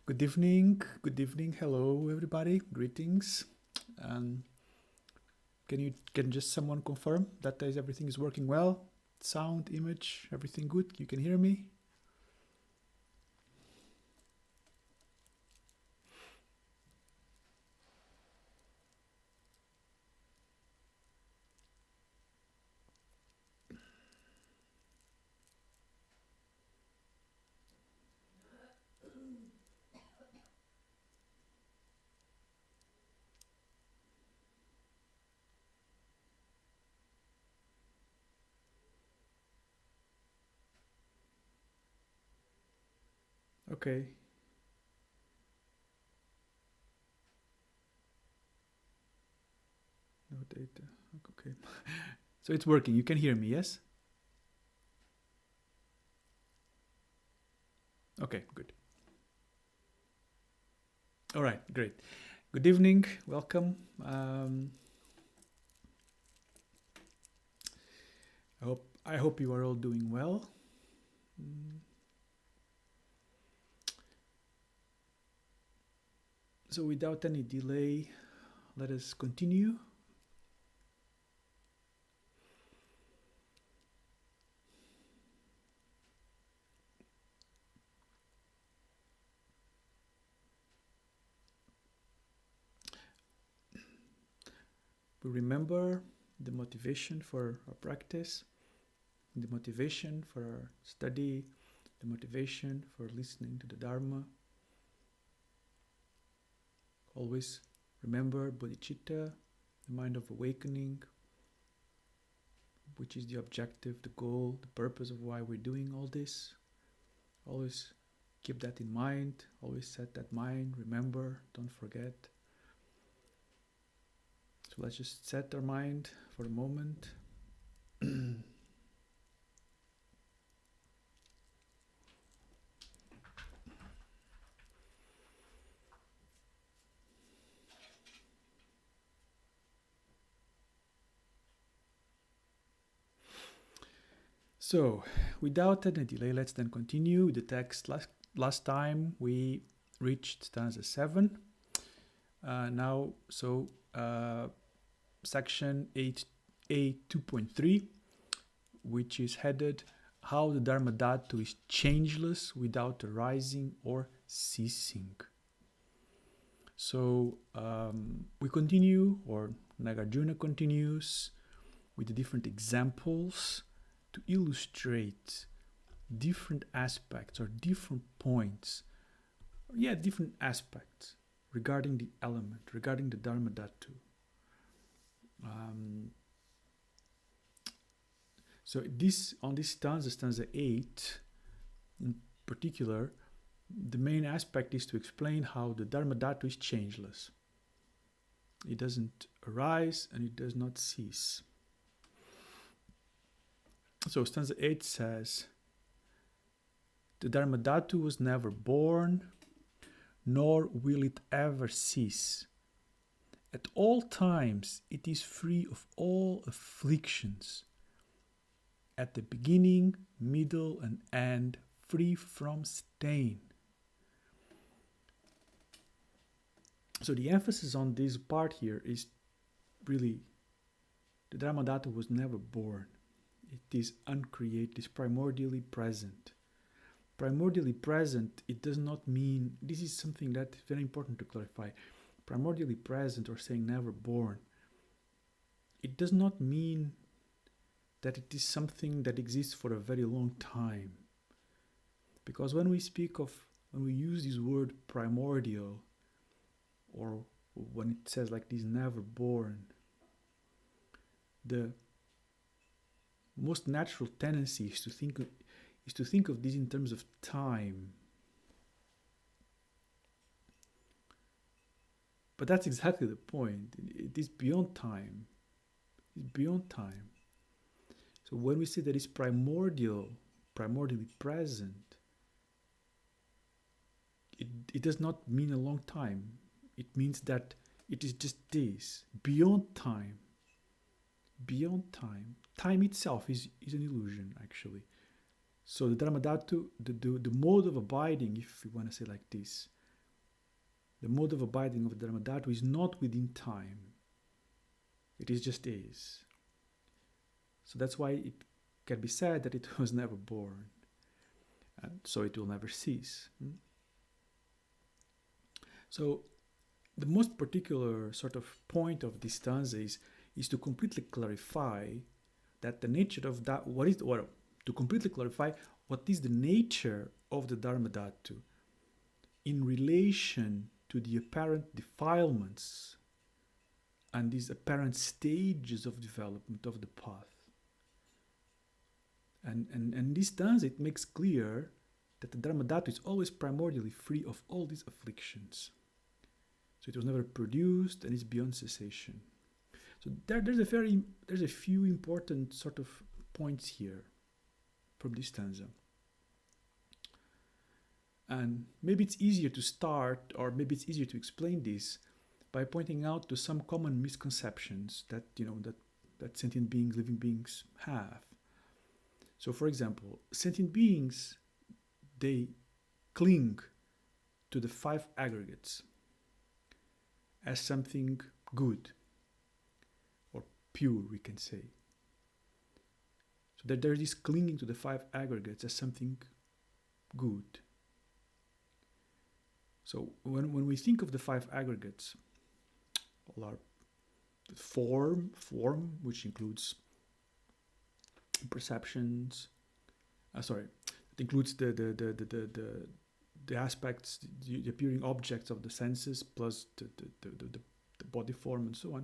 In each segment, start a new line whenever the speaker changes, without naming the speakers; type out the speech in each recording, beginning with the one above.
Good evening, hello everybody, greetings. And can just someone confirm that everything is working well? Sound, image, everything good? You can hear me? Okay. No data. Okay. So it's working. You can hear me, yes? Okay, good. All right, great. Good evening, welcome. I hope you are all doing well. So without any delay, let us continue. We remember the motivation for our practice, the motivation for our study, the motivation for listening to the Dharma. Always remember bodhicitta, the mind of awakening, which is the objective, the goal, the purpose of why we're doing all this. Always keep that in mind, always set that mind, remember, don't forget. So let's just set our mind for a moment. So, without any delay, let's then continue with the text. Last time we reached stanza 7. Section 8a 2.3, which is headed How the Dharmadhatu is changeless without arising or ceasing. So we continue, or Nagarjuna continues, with the different examples to illustrate different aspects or different points, different aspects regarding the element, regarding the Dharmadhatu. So on this stanza 8 in particular, the main aspect is to explain how the Dharmadhatu is changeless. It doesn't arise and it does not cease. So stanza 8 says, the Dharmadhatu was never born, nor will it ever cease. At all times it is free of all afflictions. At the beginning, middle, and end, free from stain. So the emphasis on this part here is really the Dharmadhatu was never born. It is uncreated, it is primordially present. Primordially present, it does not mean, this is something that is very important to clarify. Primordially present, or saying never born, it does not mean that it is something that exists for a very long time. Because when we use this word primordial, or when it says like this, never born, the most natural tendency is to think of this in terms of time. But that's exactly the point. It is beyond time. It's beyond time. So when we say that it's primordially present, it does not mean a long time. It means that it is just this, beyond time. Beyond time. Time itself is an illusion, actually. So the Dharmadhatu, the mode of abiding, if you want to say like this, The mode of abiding of the Dharmadhatu is not within time. It is just is. So that's why it can be said that it was never born. And so it will never cease. So the most particular sort of point of this stanza is to completely clarify that the nature of that, to completely clarify what is the nature of the Dharmadhatu in relation to the apparent defilements and these apparent stages of development of the path. And this stanza, it makes clear that the Dharmadhatu is always primordially free of all these afflictions. So it was never produced and is beyond cessation. So there's a few important sort of points here from this stanza. And maybe it's easier to start, or maybe it's easier to explain this by pointing out to some common misconceptions that that sentient beings, living beings have. So, for example, sentient beings, they cling to the 5 aggregates as something good or pure, we can say. So that there is clinging to the 5 aggregates as something good. So when we think of the 5 aggregates, all our form, which includes perceptions. It includes the aspects, the appearing objects of the senses, plus the body form and so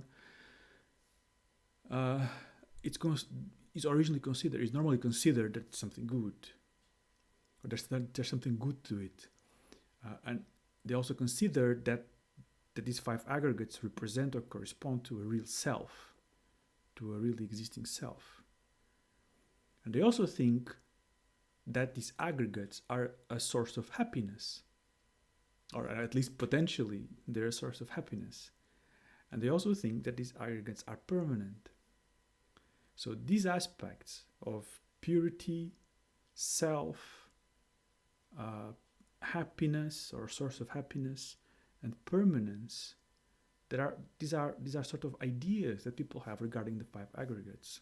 on. It's normally considered that something good, or there's something good to it, and they also consider that these 5 aggregates represent or correspond to a real self, to a really existing self. And they also think that these aggregates are a source of happiness, or at least potentially they're a source of happiness. And they also think that these aggregates are permanent. So these aspects of purity, self, happiness or source of happiness, and permanence, these are sort of ideas that people have regarding the 5 aggregates.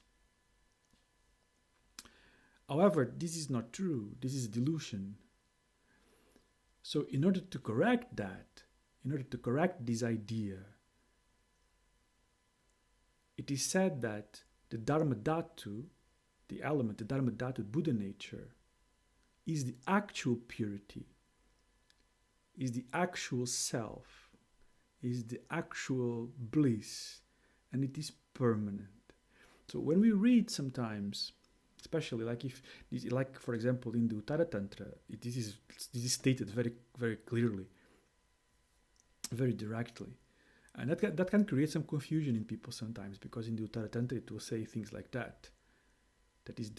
However, this is not true. This is delusion. So in order to correct that, in order to correct this idea, it is said that the Dharmadhatu, the element, the Dharmadhatu, Buddha nature, is the actual purity, is the actual self, is the actual bliss, and it is permanent. So when we read sometimes, especially like for example in the Uttara Tantra, this is stated very, very clearly, very directly, and that can create some confusion in people sometimes, because in the Uttara Tantra it will say things like that is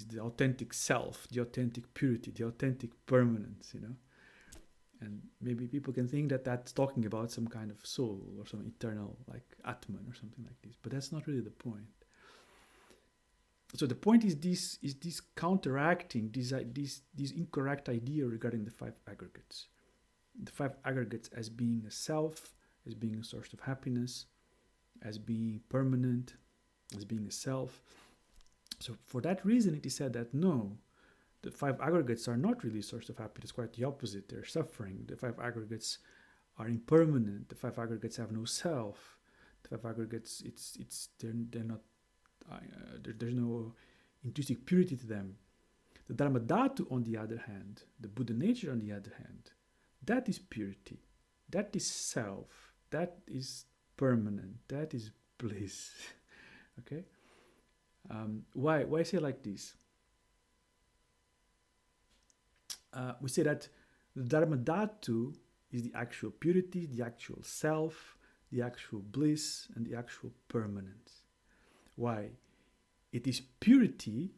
the authentic self, the authentic purity, the authentic permanence, and maybe people can think that that's talking about some kind of soul or some eternal, like Atman or something like this. But that's not really the point. So the point is this counteracting this incorrect idea regarding the 5 aggregates. The 5 aggregates as being a self, as being a source of happiness, as being permanent, as being a self. So for that reason, it is said that no, the 5 aggregates are not really a source of happiness, quite the opposite. They're suffering. The 5 aggregates are impermanent. The 5 aggregates have no self. The 5 aggregates, they're not, there's no intrinsic purity to them. The Dharmadhatu, on the other hand, the Buddha nature, on the other hand, that is purity. That is self. That is permanent. That is bliss. Okay? Why I say like this? We say that the Dharmadhatu is the actual purity, the actual self, the actual bliss, and the actual permanence. Why? It is purity.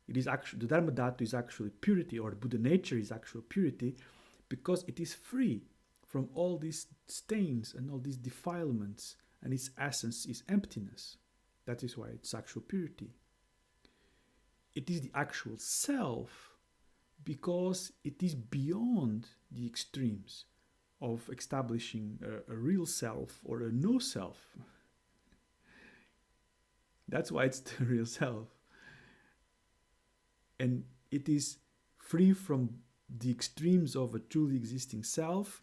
It is actually, the Dharmadhatu is actually purity, or the Buddha nature is actual purity, because it is free from all these stains and all these defilements, and its essence is emptiness. That is why it's actual purity. It is the actual self because it is beyond the extremes of establishing a real self or a no self. That's why it's the real self. And it is free from the extremes of a truly existing self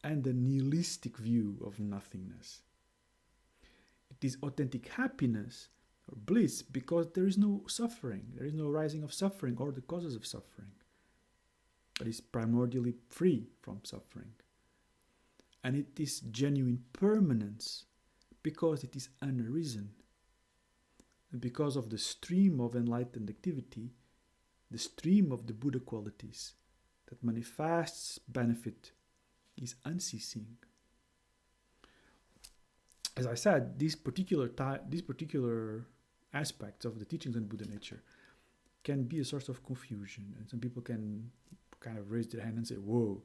and the nihilistic view of nothingness. It is authentic happiness or bliss because there is no suffering, there is no rising of suffering or the causes of suffering, but it's primordially free from suffering. And it is genuine permanence because it is unarisen. And because of the stream of enlightened activity, the stream of the Buddha qualities that manifests benefit is unceasing. As I said, these particular aspects of the teachings on Buddha nature can be a source of confusion, and some people can kind of raise their hand and say, "Whoa,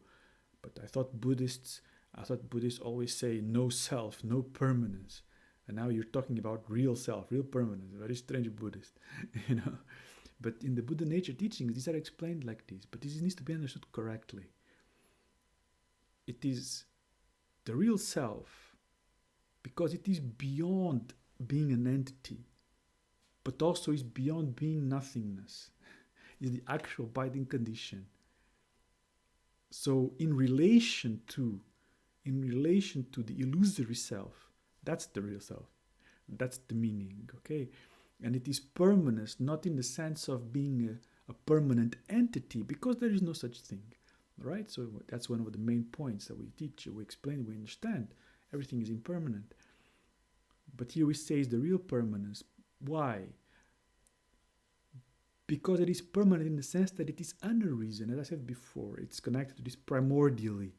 but I thought Buddhists always say no self, no permanence, and now you're talking about real self, real permanence. Very strange Buddhist," you know. But in the Buddha nature teachings, these are explained like this. But this needs to be understood correctly. It is the real self because it is beyond being an entity, but also is beyond being nothingness. It's the actual abiding condition. So in relation to the illusory self, that's the real self. That's the meaning, okay? And it is permanence, not in the sense of being a permanent entity, because there is no such thing, right? So that's one of the main points that we teach, we explain, we understand. Everything is impermanent. But here we say is the real permanence. Why? Because it is permanent in the sense that it is unarisen. As I said before, it's connected to this primordially.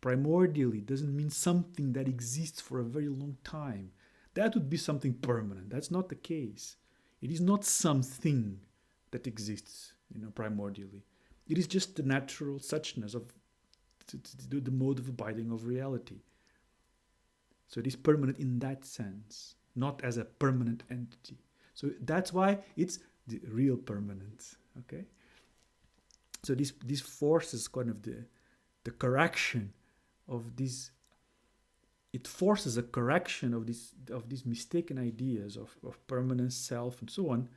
Primordially doesn't mean something that exists for a very long time. That would be something permanent. That's not the case. It is not something that exists, primordially. It is just the natural suchness of the mode of abiding of reality. So it is permanent in that sense, not as a permanent entity. So that's why it's the real permanence. Okay. So this forces kind of the correction of this. It forces a correction of these mistaken ideas of permanence, self, and so on.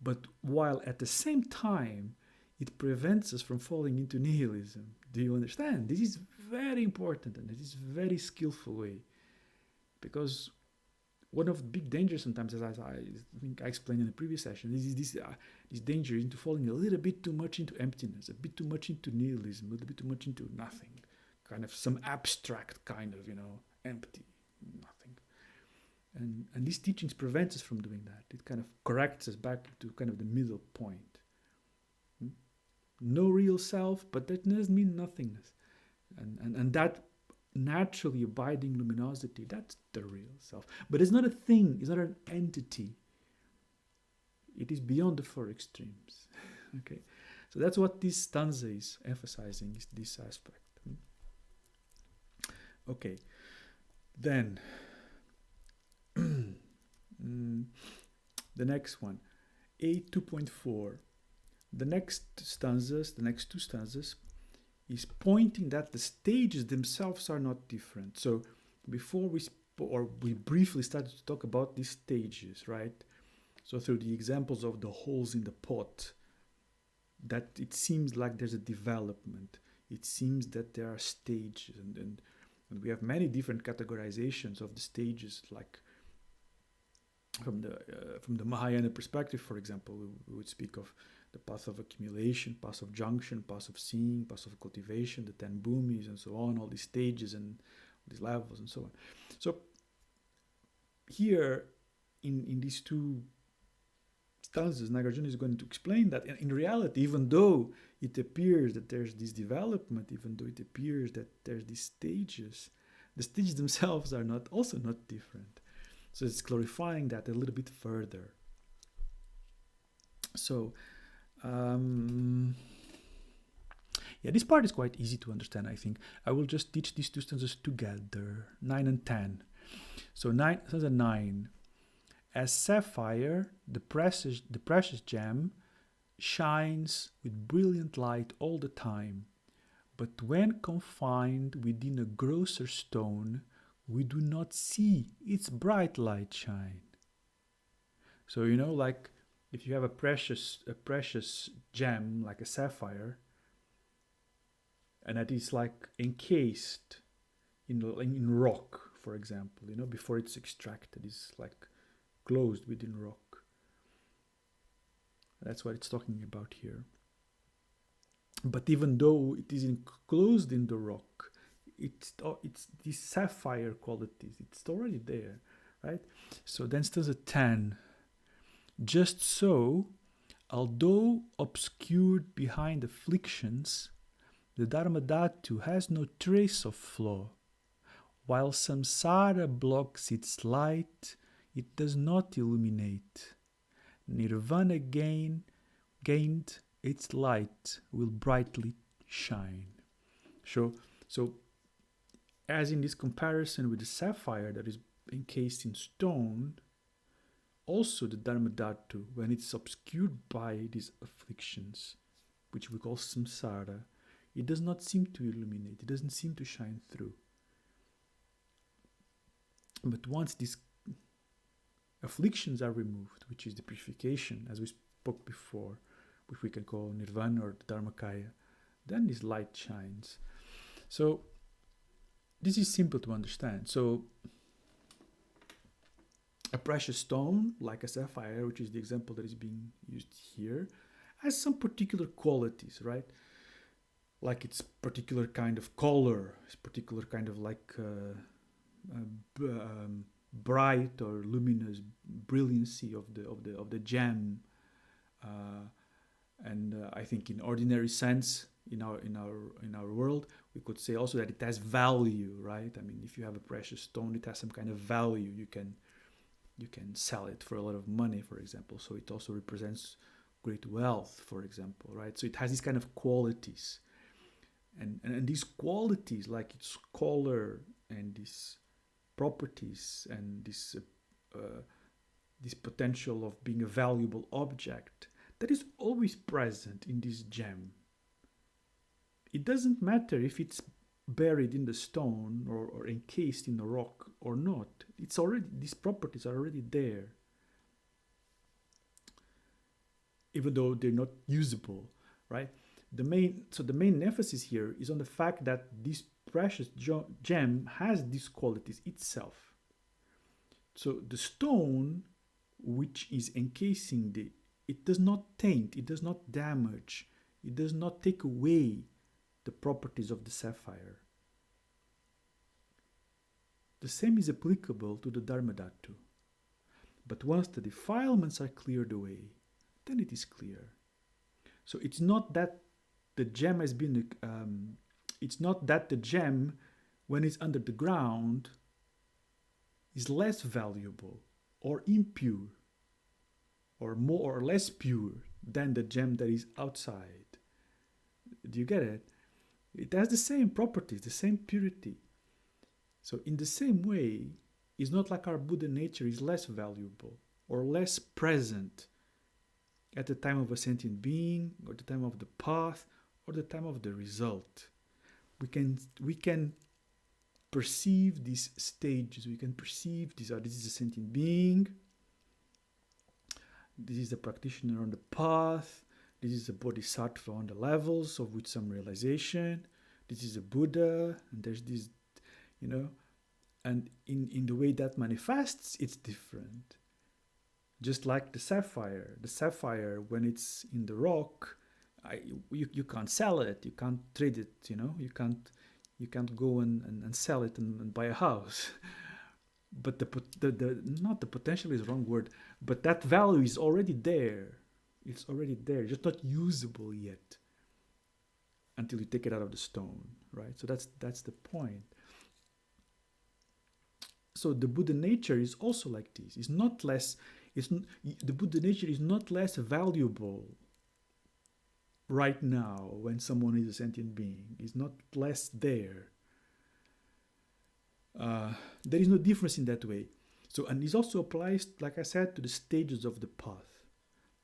But while at the same time, it prevents us from falling into nihilism. Do you understand? This is very important, and it is a very skillful way. Because one of the big dangers sometimes, as I think I explained in the previous session, is this danger into falling a little bit too much into emptiness, a bit too much into nihilism, a little bit too much into nothing. Kind of some abstract kind of, empty, nothing. And these teachings prevent us from doing that. It kind of corrects us back to kind of the middle point. No real self, but that doesn't mean nothingness. And that naturally abiding luminosity, that's the real self. But it's not a thing, it's not an entity. It is beyond the four extremes. Okay, so that's what this stanza is emphasizing, is this aspect. Okay, then the next one, A2.4. The next two stanzas, is pointing that the stages themselves are not different. So before we briefly started to talk about these stages, right? So through the examples of the holes in the pot, that it seems like there's a development. It seems that there are stages, and we have many different categorizations of the stages, like from the Mahayana perspective, for example, we would speak of the path of accumulation, path of junction, path of seeing, path of cultivation, the 10 bhumis, and so on, all these stages and these levels and so on. So here, in these two stanzas, Nagarjuna is going to explain that in reality, even though it appears that there's this development, even though it appears that there's these stages, the stages themselves are also not different. So it's clarifying that a little bit further. So, this part is quite easy to understand, I think. I will just teach these two stanzas together, 9 and 10. So stanza 9. As sapphire, the precious gem, shines with brilliant light all the time, but when confined within a grosser stone, we do not see its bright light shine. So, like if you have a precious gem like a sapphire, and that is like encased in rock, for example, before it's extracted, it's like closed within rock. That's what it's talking about here. But even though it is enclosed in the rock, it's these sapphire qualities, it's already there, right? So then stanza 10. Just so, although obscured behind afflictions, the Dharmadhatu has no trace of flaw. While samsara blocks its light, it does not illuminate. Nirvana gained, its light will brightly shine. So as in this comparison with the sapphire that is encased in stone, also the Dharmadhatu, when it's obscured by these afflictions, which we call samsara, it does not seem to illuminate, it doesn't seem to shine through. But once these afflictions are removed, which is the purification, as we spoke before, which we can call nirvana or the dharmakaya, then this light shines. So this is simple to understand. So a precious stone, like a sapphire, which is the example that is being used here, has some particular qualities, right? Like its particular kind of color, its particular kind of like bright or luminous brilliancy of the gem, and I think in ordinary sense in our world we could say also that it has value, right? I mean, if you have a precious stone, it has some kind of value. You can sell it for a lot of money, for example. So it also represents great wealth, for example, right? So it has these kind of qualities, and these qualities, like its color and these properties and this potential of being a valuable object, that is always present in this gem. It doesn't matter if it's buried in the stone or encased in the rock or not. It's already, these properties are already there, even though they're not usable, right? The main emphasis here is on the fact that this precious gem has these qualities itself. So the stone, which is encasing it does not taint, it does not damage, it does not take away the properties of the sapphire. The same is applicable to the Dharmadhatu. But once the defilements are cleared away, then it is clear. So it's not that the gem has been, it's not that the gem, when it's under the ground, is less valuable or impure or more or less pure than the gem that is outside. Do you get it? It has the same properties, the same purity. So in the same way, it's not like our Buddha nature is less valuable or less present at the time of a sentient being, or the time of the path, or the time of the result. We can perceive these stages. We can perceive this is a sentient being, this is a practitioner on the path, this is a bodhisattva on the levels of which some realization, this is a Buddha, and there's this, and in the way that manifests, it's different. Just like the sapphire, when it's in the rock, you can't sell it, you can't trade it, you can't go and sell it and buy a house. But not the potential is the wrong word, but that value is already there. It's already there, just not usable yet until you take it out of the stone, right? So that's the point. So the Buddha nature is also like this. The Buddha nature is not less valuable right now when someone is a sentient being. It's not less there. There is no difference in that way. So, and this also applies, like I said, to the stages of the path.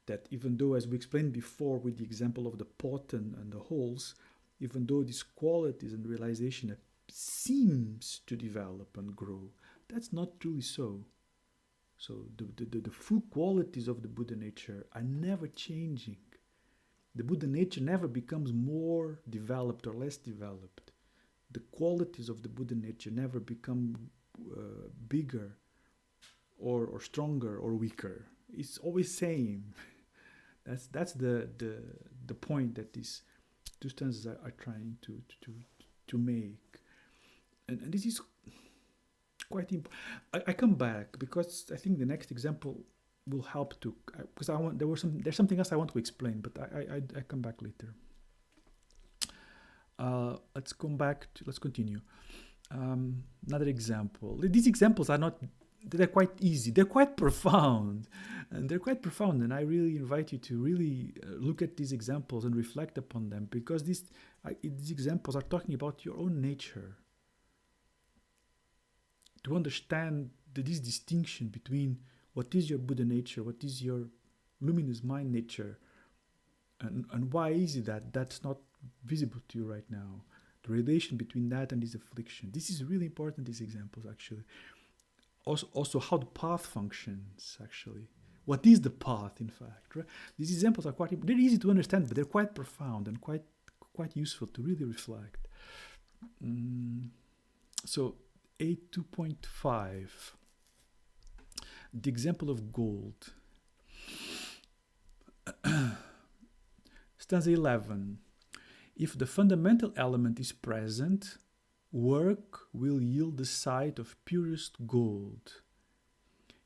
that even though, as we explained before with the example of the pot and the holes, even though these qualities and realization seems to develop and grow, that's not truly so. So the full qualities of the Buddha nature are never changing. The Buddha nature never becomes more developed or less developed. The qualities of the Buddha nature never become bigger or stronger or weaker. It's always same. That's the point that these two stanzas are trying to make, and this is quite important. I come back because I think the next example will help to, because there's something else I want to explain, but I come back later. Let's continue. Another example. These examples are not, they're quite easy. They're quite profound. And I really invite you to really look at these examples and reflect upon them, because these examples are talking about your own nature. To understand this distinction between what is your Buddha nature, what is your luminous mind nature, and why is it that that's not visible to you right now, the relation between that and this affliction. This is really important, these examples actually. Also how the path functions actually. What is the path in fact, right? These examples are they're easy to understand, but they're quite profound and quite useful to really reflect. So 8.2.5, the example of gold. Stanza 11. If the fundamental element is present, work will yield the sight of purest gold.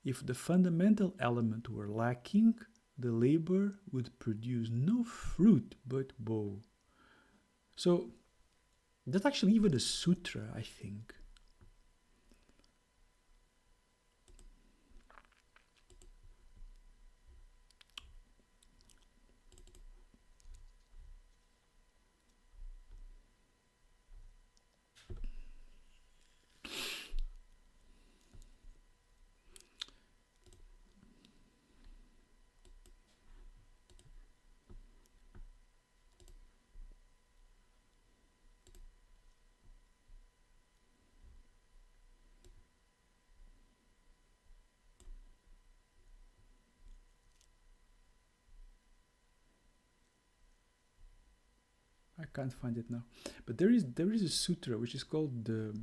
If the fundamental element were lacking, the labor would produce no fruit but woe. So that's actually even a sutra, I think. I can't find it now, but there is a sutra which is called the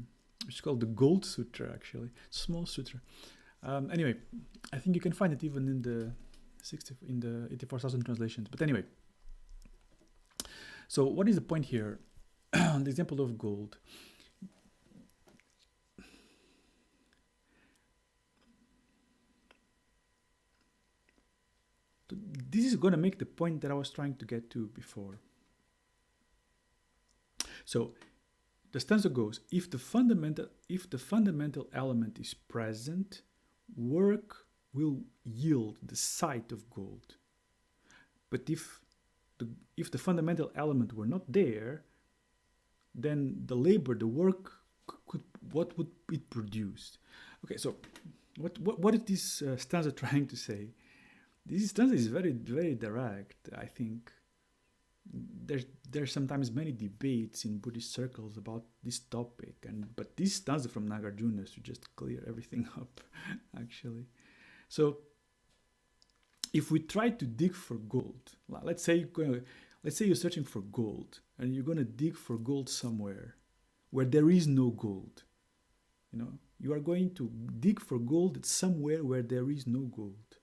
Gold Sutra. Actually, small sutra. Anyway, I think you can find it even in the 84,000 translations. But anyway, so what is the point here? The example of gold. This is going to make the point that I was trying to get to before. So the stanza goes, if the fundamental element is present, work will yield the sight of gold. But if the fundamental element were not there, then the labor, the work, what would it produce? Okay, so what is this stanza trying to say? This stanza is very, very direct, I think. There's sometimes many debates in Buddhist circles about this topic, but this stanza from Nagarjuna should just clear everything up, actually. So, if we try to dig for gold, let's say you're searching for gold, and you're going to dig for gold somewhere where there is no gold. You are going to dig for gold somewhere where there is no gold.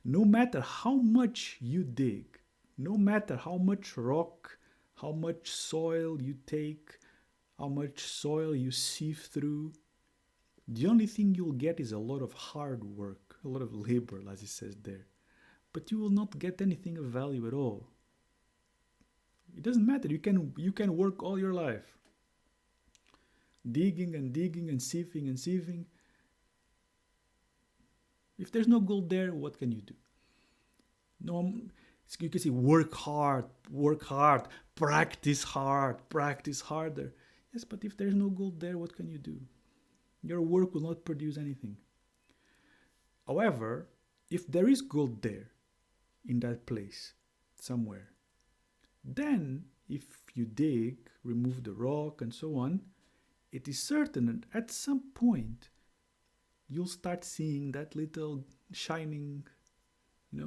No matter how much you dig, no matter how much rock, how much soil you take, how much soil you sieve through, the only thing you'll get is a lot of hard work, a lot of labor, as it says there. But you will not get anything of value at all. It doesn't matter. You can work all your life, digging and digging and sieving. If there's no gold there, what can you do? No. You can say work hard, practice hard, practice harder. Yes, but if there's no gold there, what can you do? Your work will not produce anything. However, if there is gold there, in that place somewhere. Then, if you dig, remove the rock and so on, it is certain that at some point you'll start seeing that little shining,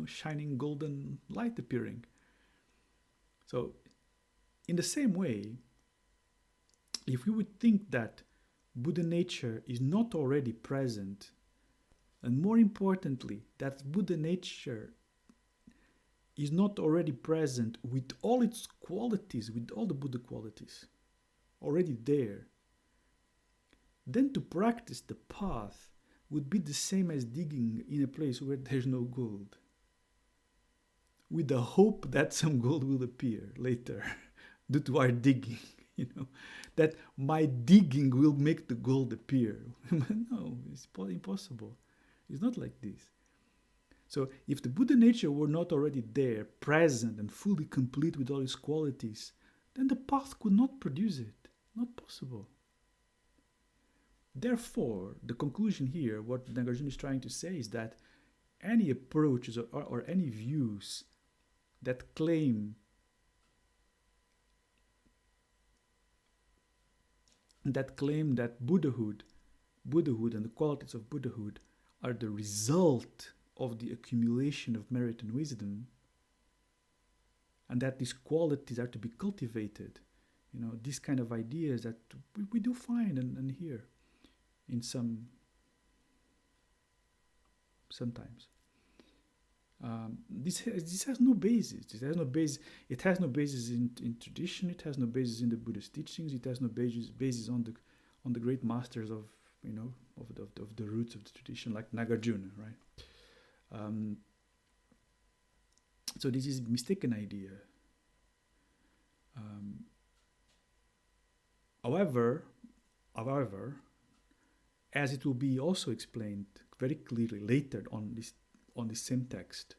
shining golden light appearing. So, in the same way, if we would think that Buddha nature is not already present, and more importantly, that Buddha nature is not already present with all its qualities, with all the Buddha qualities, already there, then to practice the path would be the same as digging in a place where there's no gold, with the hope that some gold will appear later due to our digging, that my digging will make the gold appear. No, it's impossible. It's not like this. So if the Buddha nature were not already there, present and fully complete with all its qualities, then the path could not produce it. Not possible. Therefore, the conclusion here, what Nagarjuna is trying to say is that any approaches or any views that claim that Buddhahood and the qualities of Buddhahood are the result of the accumulation of merit and wisdom, and that these qualities are to be cultivated, these kind of ideas that we do find and hear in sometimes. This has no basis. It has no basis in tradition. It has no basis in the Buddhist teachings. It has no basis on the great masters of the roots of the tradition, like Nagarjuna, right? So this is a mistaken idea. However, as it will be also explained very clearly later on this same text,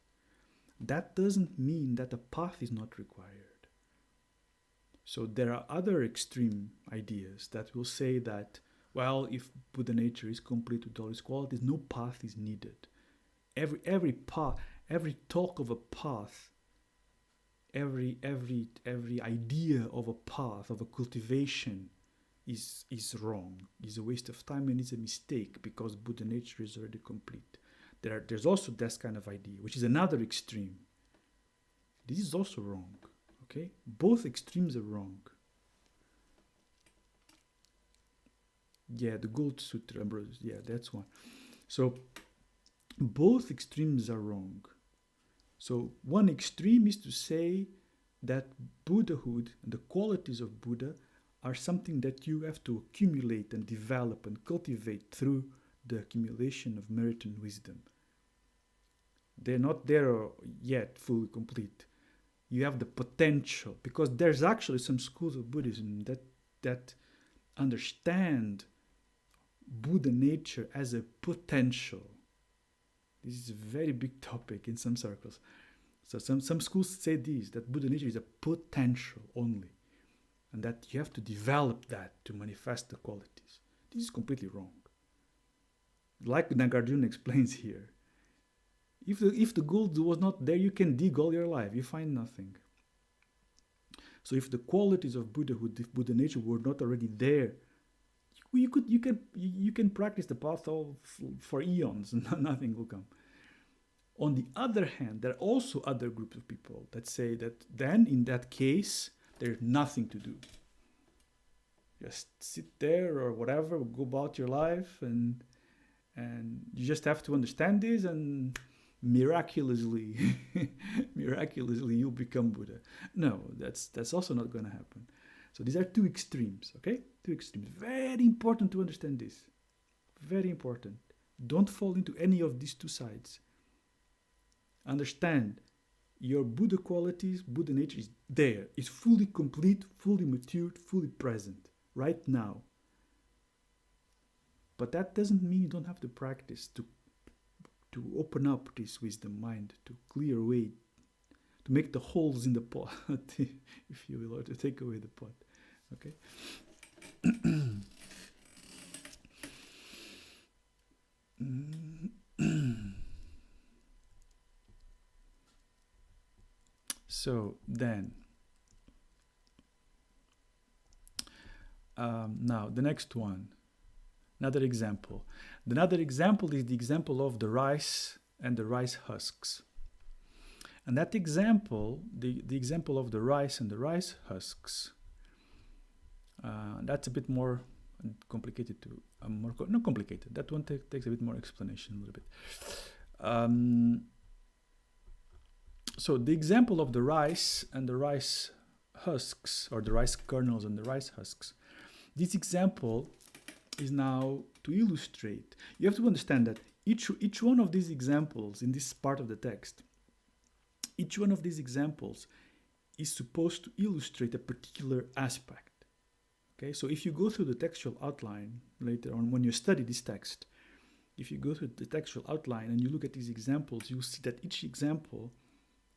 that doesn't mean that a path is not required. So there are other extreme ideas that will say that, well, if Buddha nature is complete with all its qualities, no path is needed. Every path, every talk of a path, every idea of a path, of a cultivation is wrong, is a waste of time, and is a mistake, because Buddha nature is already complete. There's also this kind of idea, which is another extreme. This is also wrong. Okay? Both extremes are wrong. Yeah, the Gold Sutra, Ambrose. Yeah, that's one. So both extremes are wrong. So one extreme is to say that Buddhahood and the qualities of Buddha are something that you have to accumulate and develop and cultivate through the accumulation of merit and wisdom. They're not there yet fully complete. You have the potential, because there's actually some schools of Buddhism that understand Buddha nature as a potential. This is a very big topic in some circles. So some schools say this, that Buddha nature is a potential only, and that you have to develop that to manifest the qualities. This is completely wrong. Like Nagarjuna explains here, if the gold was not there, you can dig all your life, you find nothing. So if the qualities of Buddhahood, if Buddha nature were not already there, you can practice the path for eons and nothing will come. On the other hand, there are also other groups of people that say that then in that case there's nothing to do. Just sit there or whatever, go about your life, and you just have to understand this, and miraculously you'll become Buddha. No, that's also not going to happen. So these are two extremes, okay? Two extremes. Very important to understand this. Very important. Don't fall into any of these two sides. Understand your Buddha qualities, Buddha nature is there. It's fully complete, fully matured, fully present right now. But that doesn't mean you don't have to practice to open up this wisdom mind, to clear away, to make the holes in the pot, if you will, or to take away the pot. Okay? So then, now the next one, another example. Another example is the example of the rice and the rice husks. And that example, the example of the rice and the rice husks, that's a bit more complicated to, not complicated, that one takes a bit more explanation, a little bit. So the example of the rice and the rice husks, or the rice kernels and the rice husks, this example is now to illustrate. You have to understand that each one of these examples in this part of the text, each one of these examples is supposed to illustrate a particular aspect. Okay, so if you go through the textual outline later on when you study this text, if you go through the textual outline and you look at these examples, you'll see that each example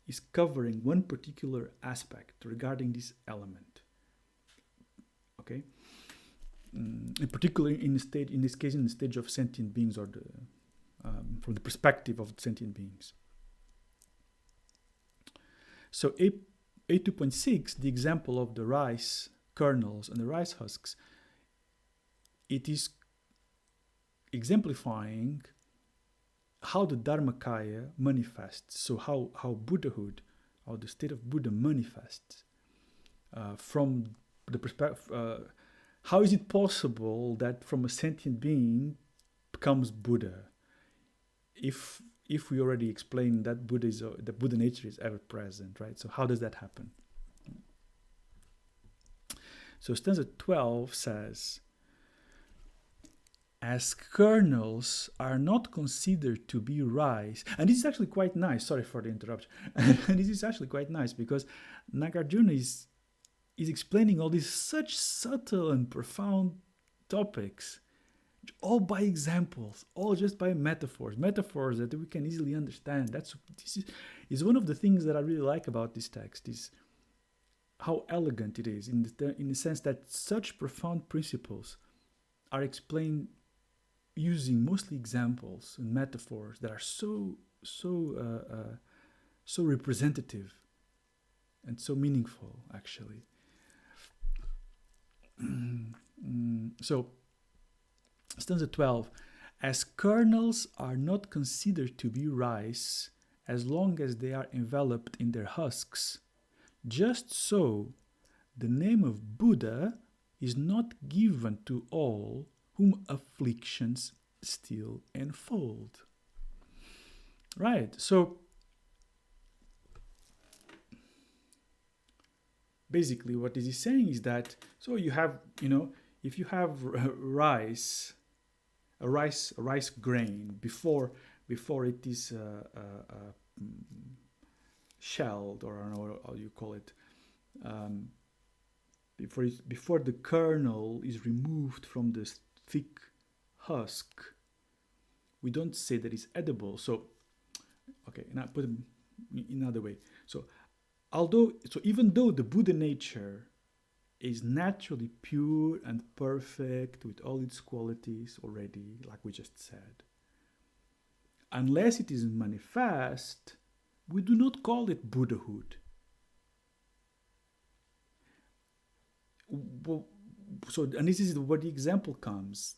is covering one particular aspect regarding this element. Okay, in particular, in this case, in the stage of sentient beings, or from the perspective of sentient beings. So 8.2.6, the example of the rice kernels and the rice husks, it is exemplifying how the Dharmakaya manifests. So how Buddhahood, how the state of Buddha manifests from the perspective. How is it possible that from a sentient being becomes Buddha? If we already explained that the Buddha nature is ever present, right? So how does that happen? So stanza 12 says, as kernels are not considered to be rice, and this is actually quite nice, sorry for the interruption, and this is actually quite nice because Nagarjuna is explaining all these such subtle and profound topics, all by examples, all just by metaphors that we can easily understand. This is one of the things that I really like about this text, is how elegant it is, in the sense that such profound principles are explained using mostly examples and metaphors that are so representative and so meaningful, actually. So, stanza 12, as kernels are not considered to be rice as long as they are enveloped in their husks, just so the name of Buddha is not given to all whom afflictions still enfold. Right, so basically what this is saying is that, so you have, if you have rice, a rice grain before it is shelled, or I don't know how you call it, before the kernel is removed from the thick husk, we don't say that it's edible. So, okay, now put it in another way. So even though the Buddha nature is naturally pure and perfect with all its qualities already, like we just said, unless it is manifest, we do not call it Buddhahood. So, and this is where the example comes.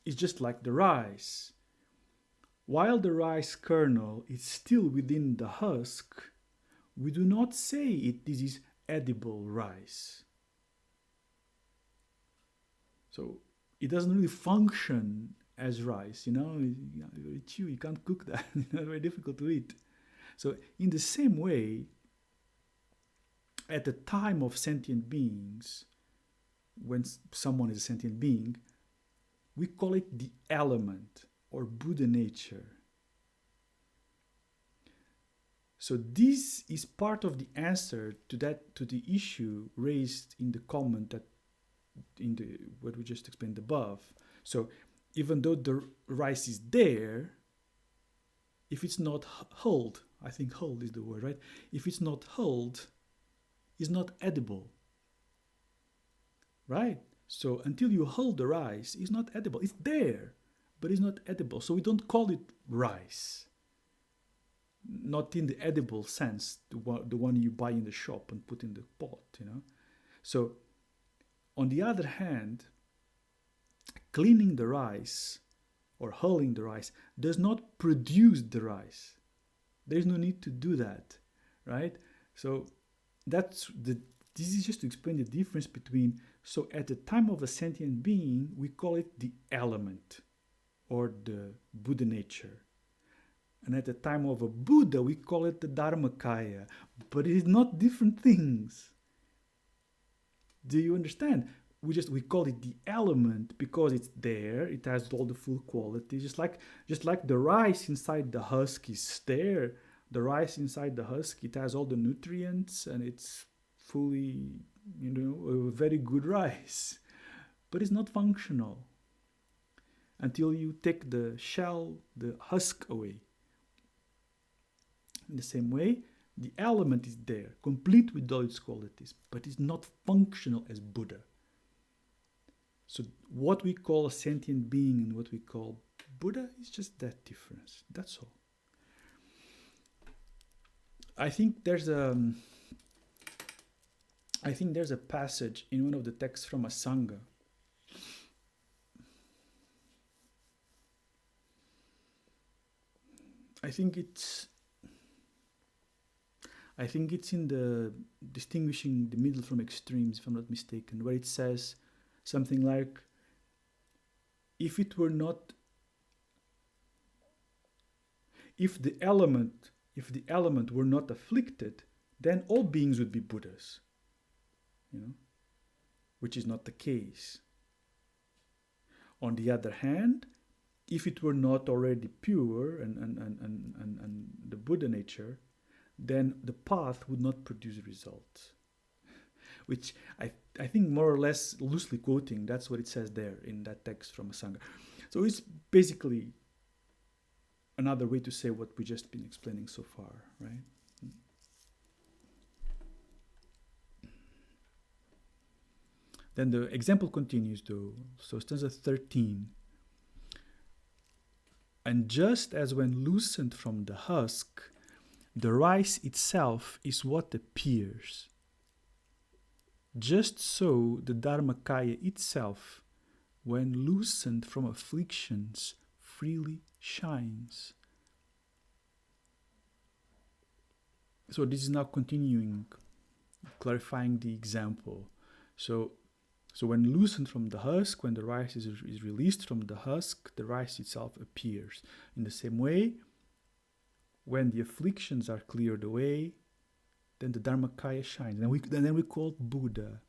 It's just like the rice. While the rice kernel is still within the husk, we do not say this is edible rice. So it doesn't really function as rice, you can't cook that, very difficult to eat. So in the same way, at the time of sentient beings, when someone is a sentient being, we call it the element or Buddha nature. So this is part of the answer to the issue raised in the comment that what we just explained above. So even though the rice is there, if it's not hulled, I think hulled is the word, right? If it's not hulled, it's not edible, right? So until you hull the rice, it's not edible. It's there, but it's not edible. So we don't call it rice. not in the edible sense, the one you buy in the shop and put in the pot, So, on the other hand, cleaning the rice or hulling the rice does not produce the rice. There's no need to do that, right? So this is just to explain the difference between, so at the time of a sentient being, we call it the element or the Buddha nature. And at the time of a Buddha, we call it the Dharmakaya. But it is not different things. Do you understand? We call it the element because it's there. It has all the full qualities. Just like the rice inside the husk is there. The rice inside the husk, it has all the nutrients and it's fully, a very good rice. But it's not functional until you take the shell, the husk away. In the same way, the element is there, complete with all its qualities, but it's not functional as Buddha. So what we call a sentient being and what we call Buddha is just that difference. That's all. I think there's a passage in one of the texts from a Sangha. I think it's in the distinguishing the middle from extremes, if I'm not mistaken, where it says something like, if the element were not afflicted, then all beings would be Buddhas, which is not the case. On the other hand, if it were not already pure and the Buddha nature, then the path would not produce results. Which I think more or less loosely quoting, that's what it says there in that text from a Sangha. So it's basically another way to say what we've just been explaining so far, right? Then the example continues though. So stanza 13. And just as when loosened from the husk, the rice itself is what appears, just so the Dharmakaya itself, when loosened from afflictions, freely shines. So this is now continuing, clarifying the example. So when loosened from the husk, when the rice is released from the husk, the rice itself appears. In the same way, when the afflictions are cleared away, then the Dharmakaya shines. And then we call it Buddha.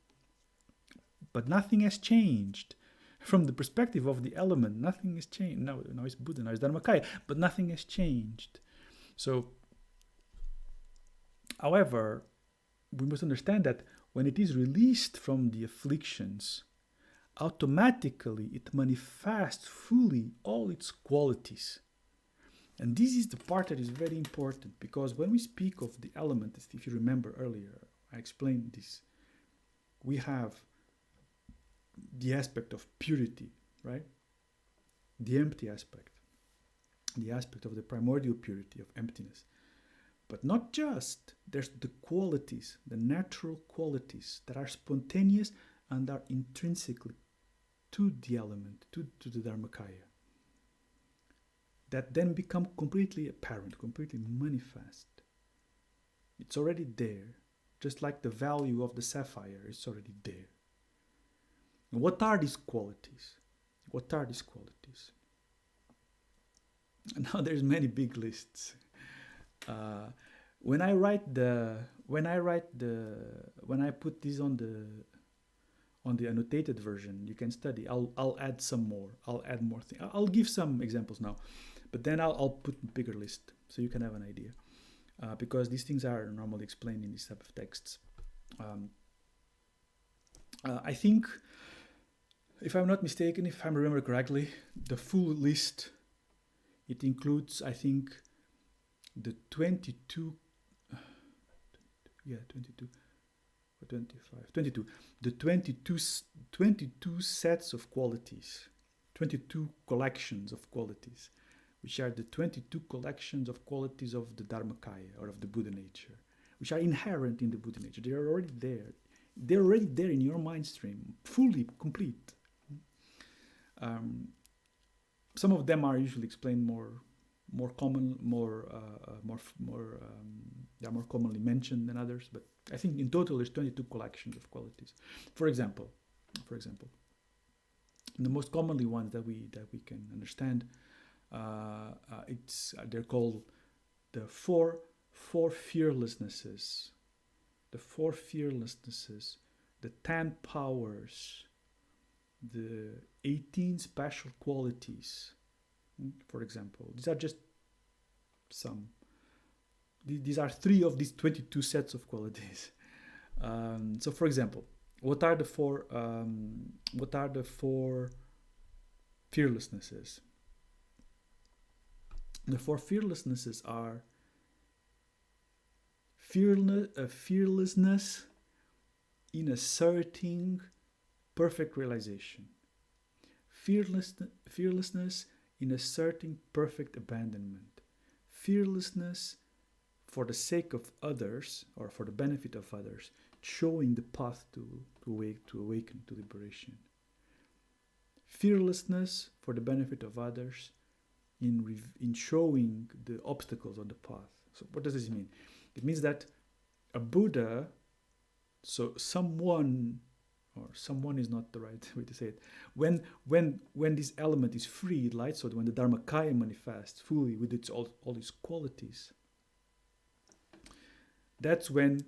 But nothing has changed. From the perspective of the element, nothing has changed. Now it's Buddha, now it's Dharmakaya, but nothing has changed. So, however, we must understand that when it is released from the afflictions, automatically it manifests fully all its qualities. And this is the part that is very important, because when we speak of the element, if you remember earlier, I explained this, we have the aspect of purity, right? The empty aspect, the aspect of the primordial purity of emptiness. But not just, there's the qualities, the natural qualities that are spontaneous and are intrinsically to the element, to the Dharmakaya, that then become completely apparent, completely manifest. It's already there, just like the value of the sapphire is already there. And what are these qualities? What are these qualities? And now there's many big lists. When I put this on the annotated version, you can study. I'll add some more. I'll add more things. I'll give some examples now, but then I'll put a bigger list so you can have an idea, because these things are normally explained in this type of texts. I think, if I'm not mistaken, if I remember correctly, the full list, it includes, I think, the 22 or 25, 22, the 22 sets of qualities, 22 collections of qualities, which are the 22 collections of qualities of the Dharmakaya, or of the Buddha nature, which are inherent in the Buddha nature. They are already there. They're already there in your mind stream, fully complete. Some of them are usually explained more commonly mentioned than others, but I think in total there's 22 collections of qualities. For example, the most commonly ones that we can understand, they're called the four fearlessnesses. The 4 fearlessnesses, the 10 powers, the 18 special qualities. For example, these are just some. These are 3 of these 22 sets of qualities. So, for example, what are the four fearlessnesses? The 4 fearlessnesses are fearlessness in asserting perfect realization, fearlessness in asserting perfect abandonment, fearlessness for the sake of others or for the benefit of others, showing the path to awaken to liberation, fearlessness for the benefit of others in showing the obstacles on the path. So what does this mean? It means that a Buddha, so someone is not the right way to say it. When this element is freed, right? So when the Dharmakaya manifests fully with all its qualities, that's when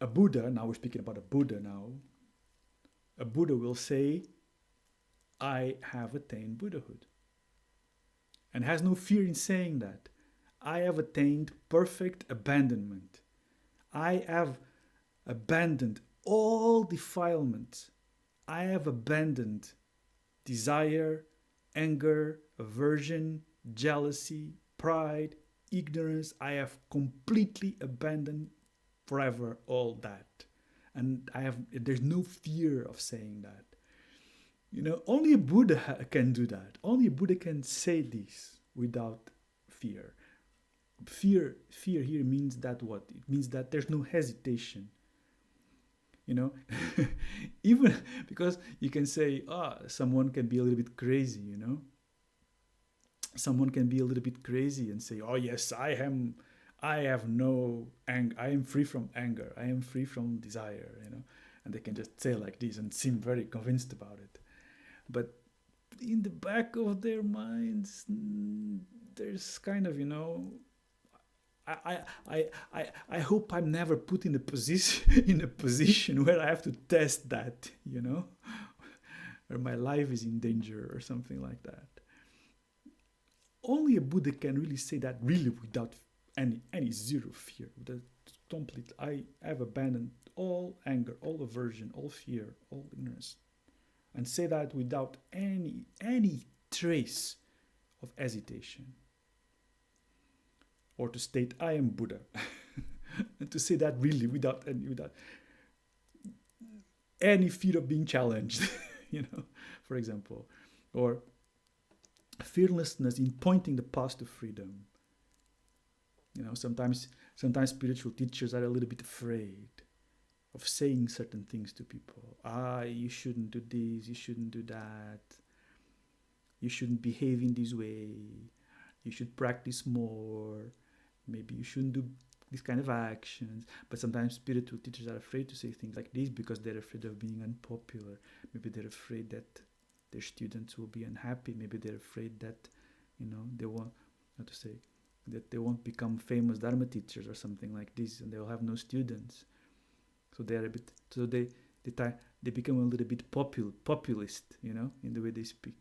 a Buddha, now we're speaking about a Buddha now, a Buddha will say, I have attained Buddhahood. And has no fear in saying that. I have attained perfect abandonment. I have abandoned all defilements. I have abandoned desire, anger, aversion, jealousy, pride, ignorance. I have completely abandoned forever all that. And there's no fear of saying that. Only a Buddha can do that. Only a Buddha can say this without fear. Fear here means that what? It means that there's no hesitation. Even because you can say, someone can be a little bit crazy, Someone can be a little bit crazy and say, oh yes, I have no anger. I am free from anger. I am free from desire, And they can just say like this and seem very convinced about it. But in the back of their minds, there's kind of, I hope I'm never put in a position where I have to test that, where my life is in danger or something like that. Only a Buddha can really say that really without any zero fear, without complete. I have abandoned all anger, all aversion, all fear, all ignorance, and say that without any trace of hesitation. Or to state, I am Buddha. And to say that really without any fear of being challenged, for example. Or fearlessness in pointing the path to freedom. Sometimes spiritual teachers are a little bit afraid of saying certain things to people. You shouldn't do this, you shouldn't do that. You shouldn't behave in this way. You should practice more. Maybe you shouldn't do this kind of actions. But sometimes spiritual teachers are afraid to say things like this because they're afraid of being unpopular. Maybe they're afraid that their students will be unhappy. Maybe they're afraid that, they won't, that they won't become famous Dharma teachers or something like this, and they'll have no students. So they become a little bit populist, in the way they speak,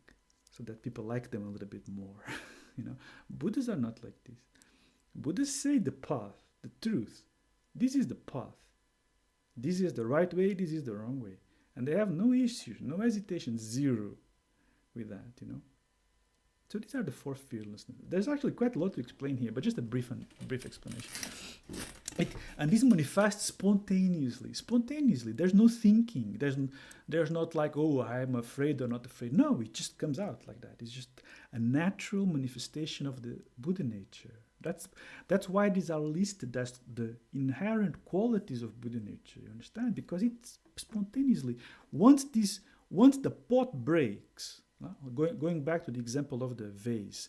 so that people like them a little bit more. Buddhists are not like this. Buddhists say the path, the truth. This is the path. This is the right way, this is the wrong way. And they have no issues, no hesitation, zero with that, So these are the 4 fearlessness. There's actually quite a lot to explain here, but just a brief explanation. And this manifests spontaneously. Spontaneously. There's no thinking. There's not like, oh, I'm afraid or not afraid. No, it just comes out like that. It's just a natural manifestation of the Buddha nature. That's why these are listed as the inherent qualities of Buddha nature. You understand? Because it's spontaneously. Once the pot breaks, going back to the example of the vase,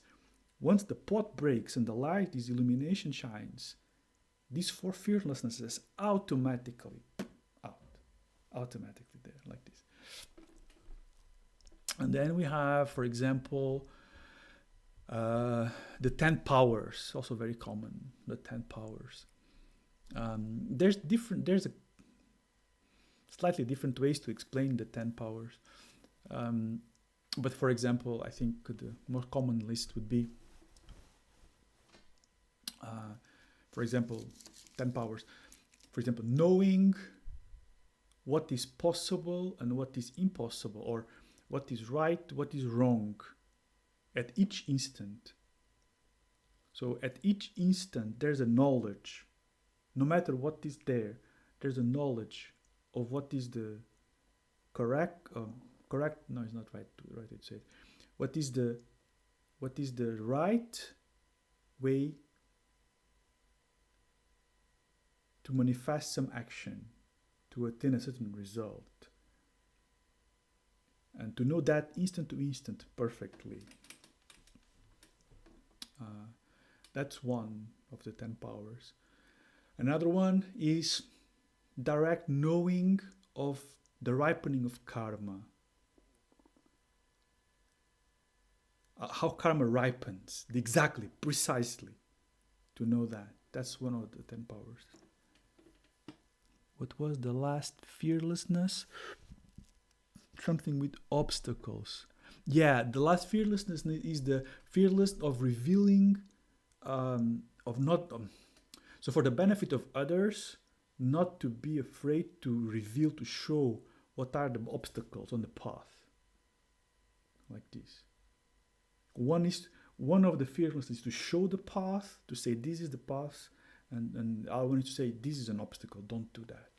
once the pot breaks and the light, this illumination shines, these four fearlessnesses automatically there, like this. And then we have, for example, the 10 powers, also very common, the 10 powers. There's a slightly different ways to explain the 10 powers. But for example, I think the more common list would be, for example, 10 powers. For example, knowing what is possible and what is impossible, or what is right, what is wrong, at each instant. So at each instant, there's a knowledge. No matter what is there, there's a knowledge of what is the correct. No, it's not right to say it. What is the right way to manifest some action to attain a certain result, and to know that instant to instant perfectly. That's one of the 10 powers. Another one is direct knowing of the ripening of karma. How karma ripens, exactly, precisely, to know that. That's one of the 10 powers. What was the last? Fearlessness? Something with obstacles. Yeah, the last fearlessness is the fearlessness of revealing, so for the benefit of others, not to be afraid to reveal, to show what are the obstacles on the path. Like this. One of the fearlessness is to show the path, to say this is the path, and I want to say this is an obstacle, don't do that.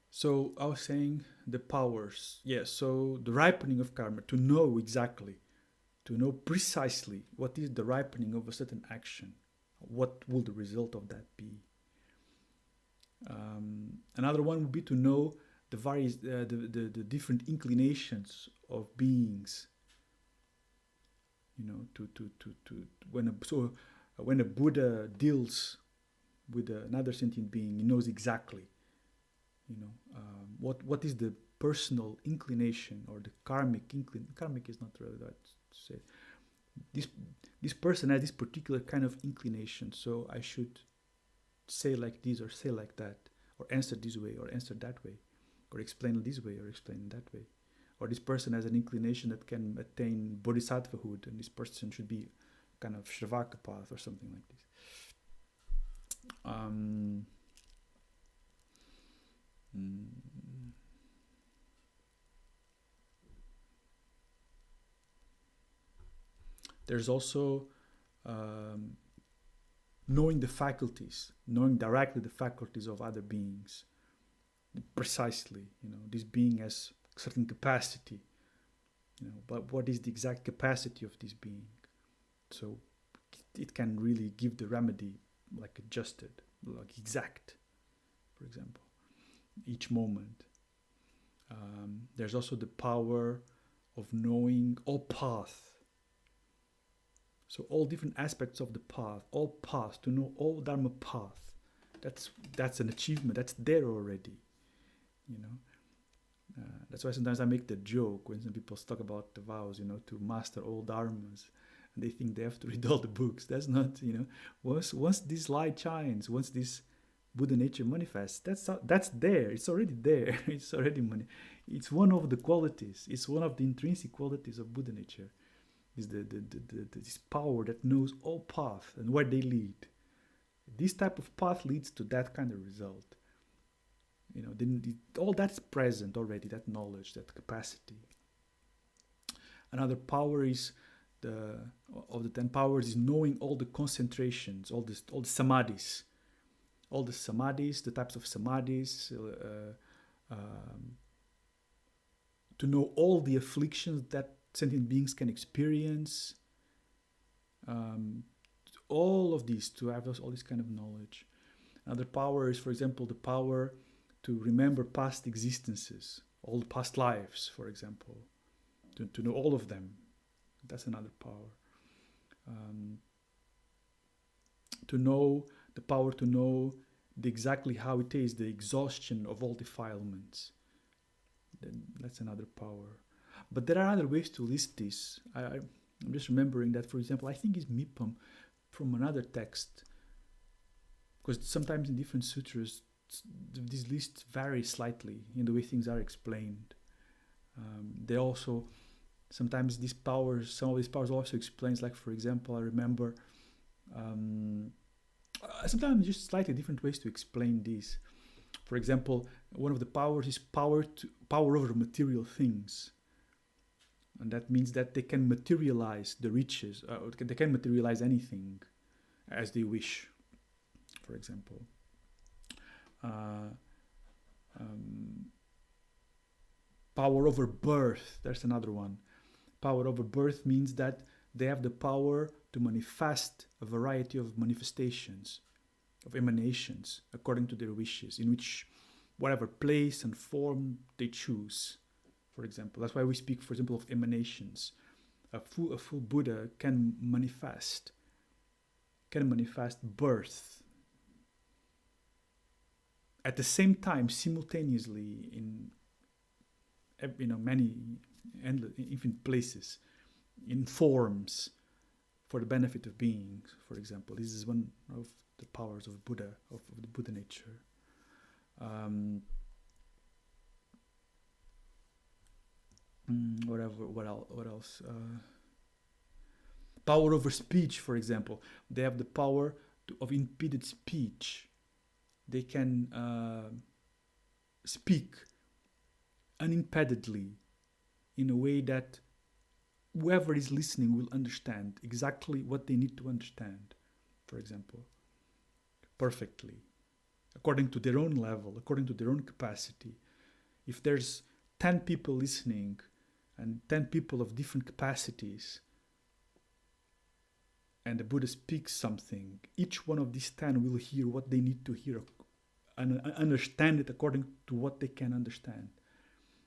So I was saying the powers. Yes, so the ripening of karma, to know exactly, to know precisely what is the ripening of a certain action. What will the result of that be? Another one would be to know the various, the different inclinations of beings. You know, when a Buddha deals with another sentient being, he knows exactly. You know, what is the personal inclination or the karmic inclination? Karmic is not really right to say. This person has this particular kind of inclination, so I should say like this or say like that, or answer this way or answer that way, or explain this way or explain that way. Or this person has an inclination that can attain bodhisattvahood, and this person should be kind of Shravaka path or something like this. There's also knowing the faculties, knowing directly the faculties of other beings. Precisely, you know, this being has certain capacity, you know, but what is the exact capacity of this being? So it can really give the remedy like adjusted, like exact, for example, each moment. There's also the power of knowing all paths. So all different aspects of the path, all paths, to know all Dharma path. That's an achievement. That's there already, you know. That's why sometimes I make the joke when some people talk about the vows, you know, to master all dharmas, and they think they have to read all the books. That's not, you know. Once this light shines, once this Buddha nature manifests, that's there. It's already there. It's already It's one of the qualities. It's one of the intrinsic qualities of Buddha nature. Is this power that knows all paths and where they lead. This type of path leads to that kind of result. All that's present already, that knowledge, that capacity. Another power is of the 10 powers is knowing all the concentrations, all the samadhis, the types of samadhis, to know all the afflictions that sentient beings can experience, all of these, to have all this kind of knowledge. Another power is, for example, the power to remember past existences, all the past lives, for example, to know all of them. That's another power. The power to know exactly how it is, the exhaustion of all defilements. Then that's another power. But there are other ways to list this. I'm just remembering that, for example, I think it's Mipam from another text, because sometimes in different sutras, these lists vary slightly in the way things are explained. They also, sometimes some of these powers also explains, like, for example, I remember, sometimes just slightly different ways to explain this. For example, one of the powers is power over material things. And that means that they can materialize the riches, they can materialize anything as they wish, for example. Power over birth, there's another one. Power over birth means that they have the power to manifest a variety of manifestations, of emanations, according to their wishes, in which whatever place and form they choose, for example. That's why we speak, for example, of emanations. A full Buddha can manifest birth at the same time, simultaneously, in many infinite places, in forms, for the benefit of beings, for example. This is one of the powers of Buddha, of the Buddha nature. What else? Power over speech, for example. They have the power of impeded speech. They can speak unimpededly in a way that whoever is listening will understand exactly what they need to understand, for example, perfectly, according to their own level, according to their own capacity. If there's 10 people listening and 10 people of different capacities, and the Buddha speaks something, each one of these 10 will hear what they need to hear and understand it according to what they can understand.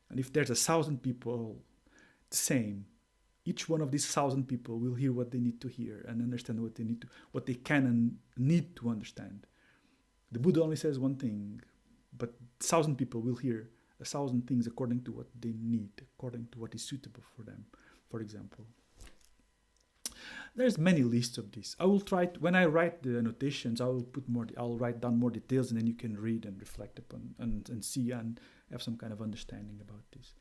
And if there's 1,000 people, the same. Each one of these 1,000 people will hear what they need to hear and understand what they can and need to understand. The Buddha only says one thing, but 1,000 people will hear 1,000 things according to what they need, according to what is suitable for them, for example. There's many lists of this. I will try when I write the annotations, I'll write down more details, and then you can read and reflect upon and see and have some kind of understanding about this.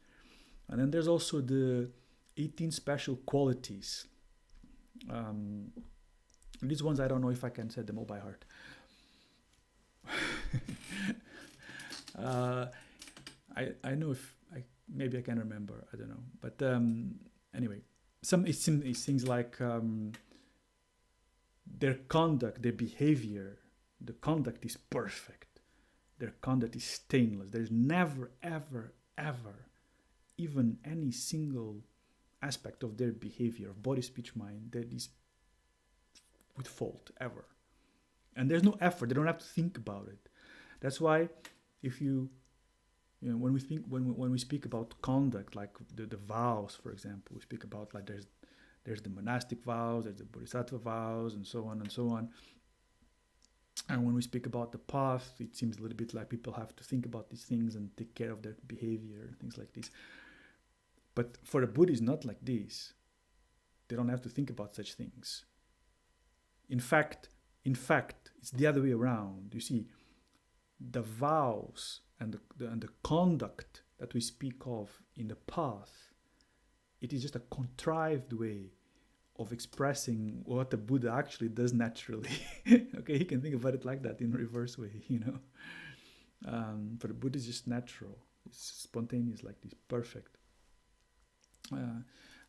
And then there's also the 18 special qualities. These ones I don't know if I can say them all by heart. I know if maybe I can remember. I don't know, but anyway. It's things like their conduct, their behavior. The conduct is perfect. Their conduct is stainless. There's never, ever, ever, even any single aspect of their behavior, of body, speech, mind, that is with fault, ever. And there's no effort. They don't have to think about it. That's why if when we speak about conduct, like the vows, for example, we speak about like there's the monastic vows, there's the bodhisattva vows, and so on and so on. And when we speak about the path, it seems a little bit like people have to think about these things and take care of their behavior and things like this. But for a Buddha, it's not like this. They don't have to think about such things. In fact, it's the other way around. You see, the vows and the conduct that we speak of in the path, it is just a contrived way of expressing what the Buddha actually does naturally. Okay, you can think about it like that in a reverse way, For the Buddha is just natural, it's spontaneous, like this, perfect.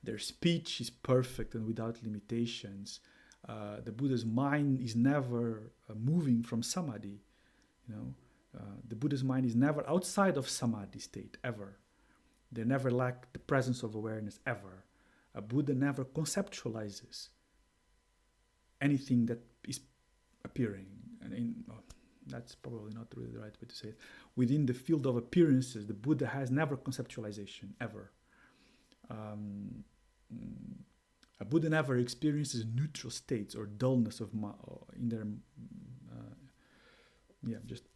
Their speech is perfect and without limitations. The Buddha's mind is never moving from samadhi. The Buddha's mind is never outside of samadhi state, ever. They never lack the presence of awareness, ever. A Buddha never conceptualizes anything that is appearing. And that's probably not really the right way to say it. Within the field of appearances, the Buddha has never conceptualization, ever. A Buddha never experiences neutral states or dullness of in their.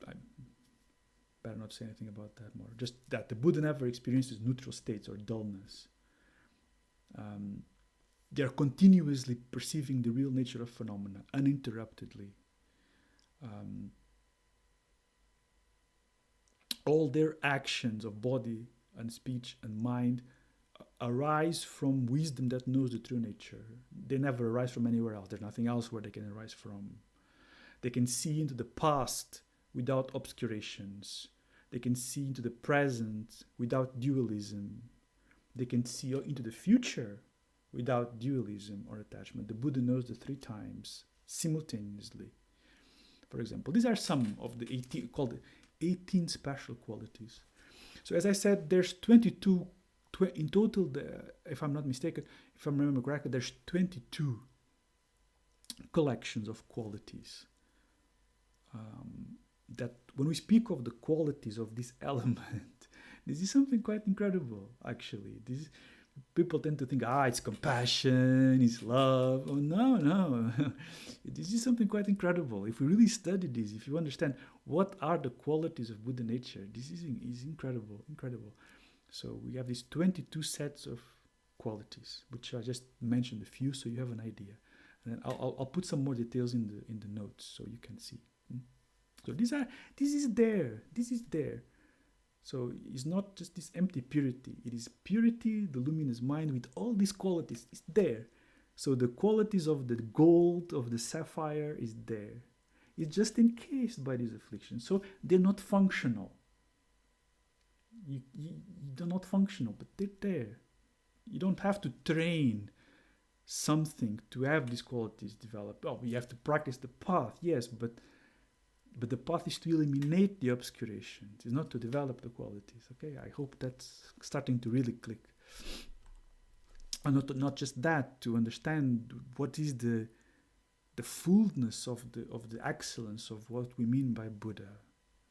I better not say anything about that more. Just that the Buddha never experiences neutral states or dullness. They are continuously perceiving the real nature of phenomena uninterruptedly. All their actions of body and speech and mind arise from wisdom that knows the true nature. They never arise from anywhere else. There's nothing else where they can arise from. They can see into the past without obscurations. They can see into the present without dualism. They can see into the future without dualism or attachment. The Buddha knows the three times simultaneously. For example, these are some of the 18 special qualities. So as I said, there's 22 in total, if I'm not mistaken, if I remember correctly, there's 22 collections of qualities. That when we speak of the qualities of this element, this is something quite incredible, actually. People tend to think, it's compassion, it's love. Oh, no. This is something quite incredible. If we really study this, if you understand what are the qualities of Buddha nature, this is incredible. So we have these 22 sets of qualities, which I just mentioned a few, so you have an idea. And then I'll put some more details in the notes so you can see. So this is there. So it's not just this empty purity. It is purity, the luminous mind with all these qualities. It's there. So the qualities of the gold, of the sapphire is there. It's just encased by these afflictions. So they're not functional. They're not functional, but they're there. You don't have to train something to have these qualities developed. You have to practice the path, yes, but the path is to eliminate the obscurations. It's not to develop the qualities. Okay, I hope that's starting to really click. And not just that, to understand what is the fullness of the excellence of what we mean by Buddha.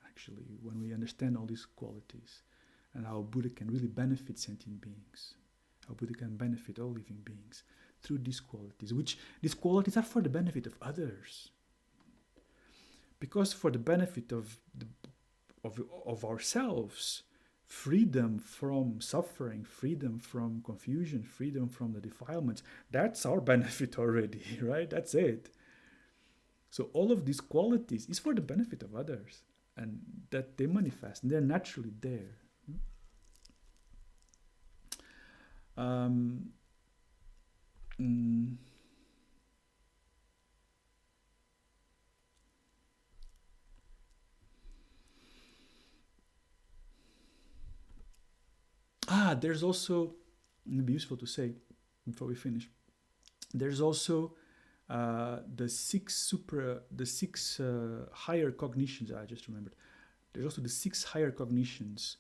Actually, when we understand all these qualities, and how Buddha can really benefit sentient beings, how Buddha can benefit all living beings through these qualities, which these qualities are for the benefit of others. Because for the benefit of ourselves, freedom from suffering, freedom from confusion, freedom from the defilements, that's our benefit already, right? That's it. So all of these qualities is for the benefit of others, and that they manifest, and they're naturally there. There's also, it'd be useful to say before we finish, there's also the six higher cognitions. I just remembered. There's also the 6 higher cognitions.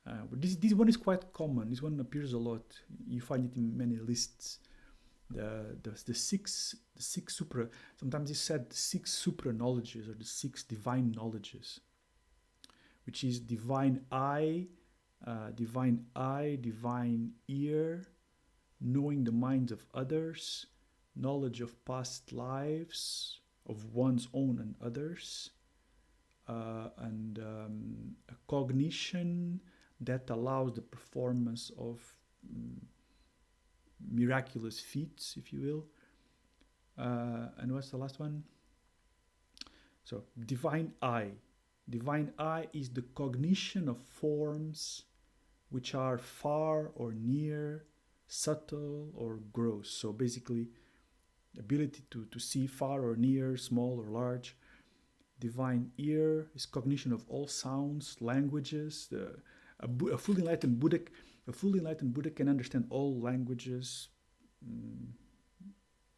But this one is quite common. This one appears a lot. You find it in many lists. The six supra. Sometimes it's said 6 supra knowledges, or the 6 divine knowledges, which is divine eye, divine ear, knowing the minds of others, knowledge of past lives, of one's own and others, and a cognition that allows the performance of miraculous feats, if you will. And what's the last one? So, divine eye. Divine eye is the cognition of forms which are far or near, subtle or gross. So basically, ability to see far or near, small or large. Divine ear is cognition of all sounds, languages. A fully enlightened Buddha can understand all languages,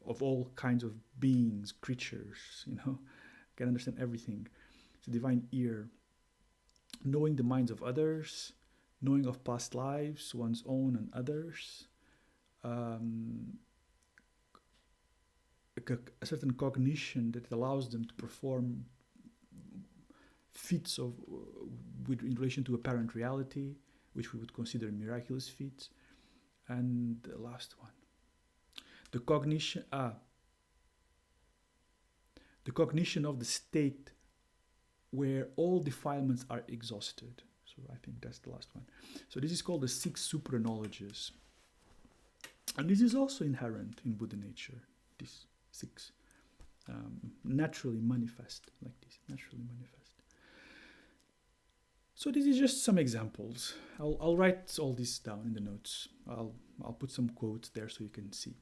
of all kinds of beings, creatures. Can understand everything. It's a divine ear. Knowing the minds of others, knowing of past lives, one's own and others. A certain cognition that allows them to perform feats in relation to apparent reality, which we would consider miraculous feats. And the last one, the cognition of the state where all defilements are exhausted. So I think that's the last one. So this is called the 6 supraknowledges. And this is also inherent in Buddha nature, these 6. Naturally manifest, like this, naturally manifest. So this is just some examples. I'll write all this down in the notes. I'll put some quotes there so you can see.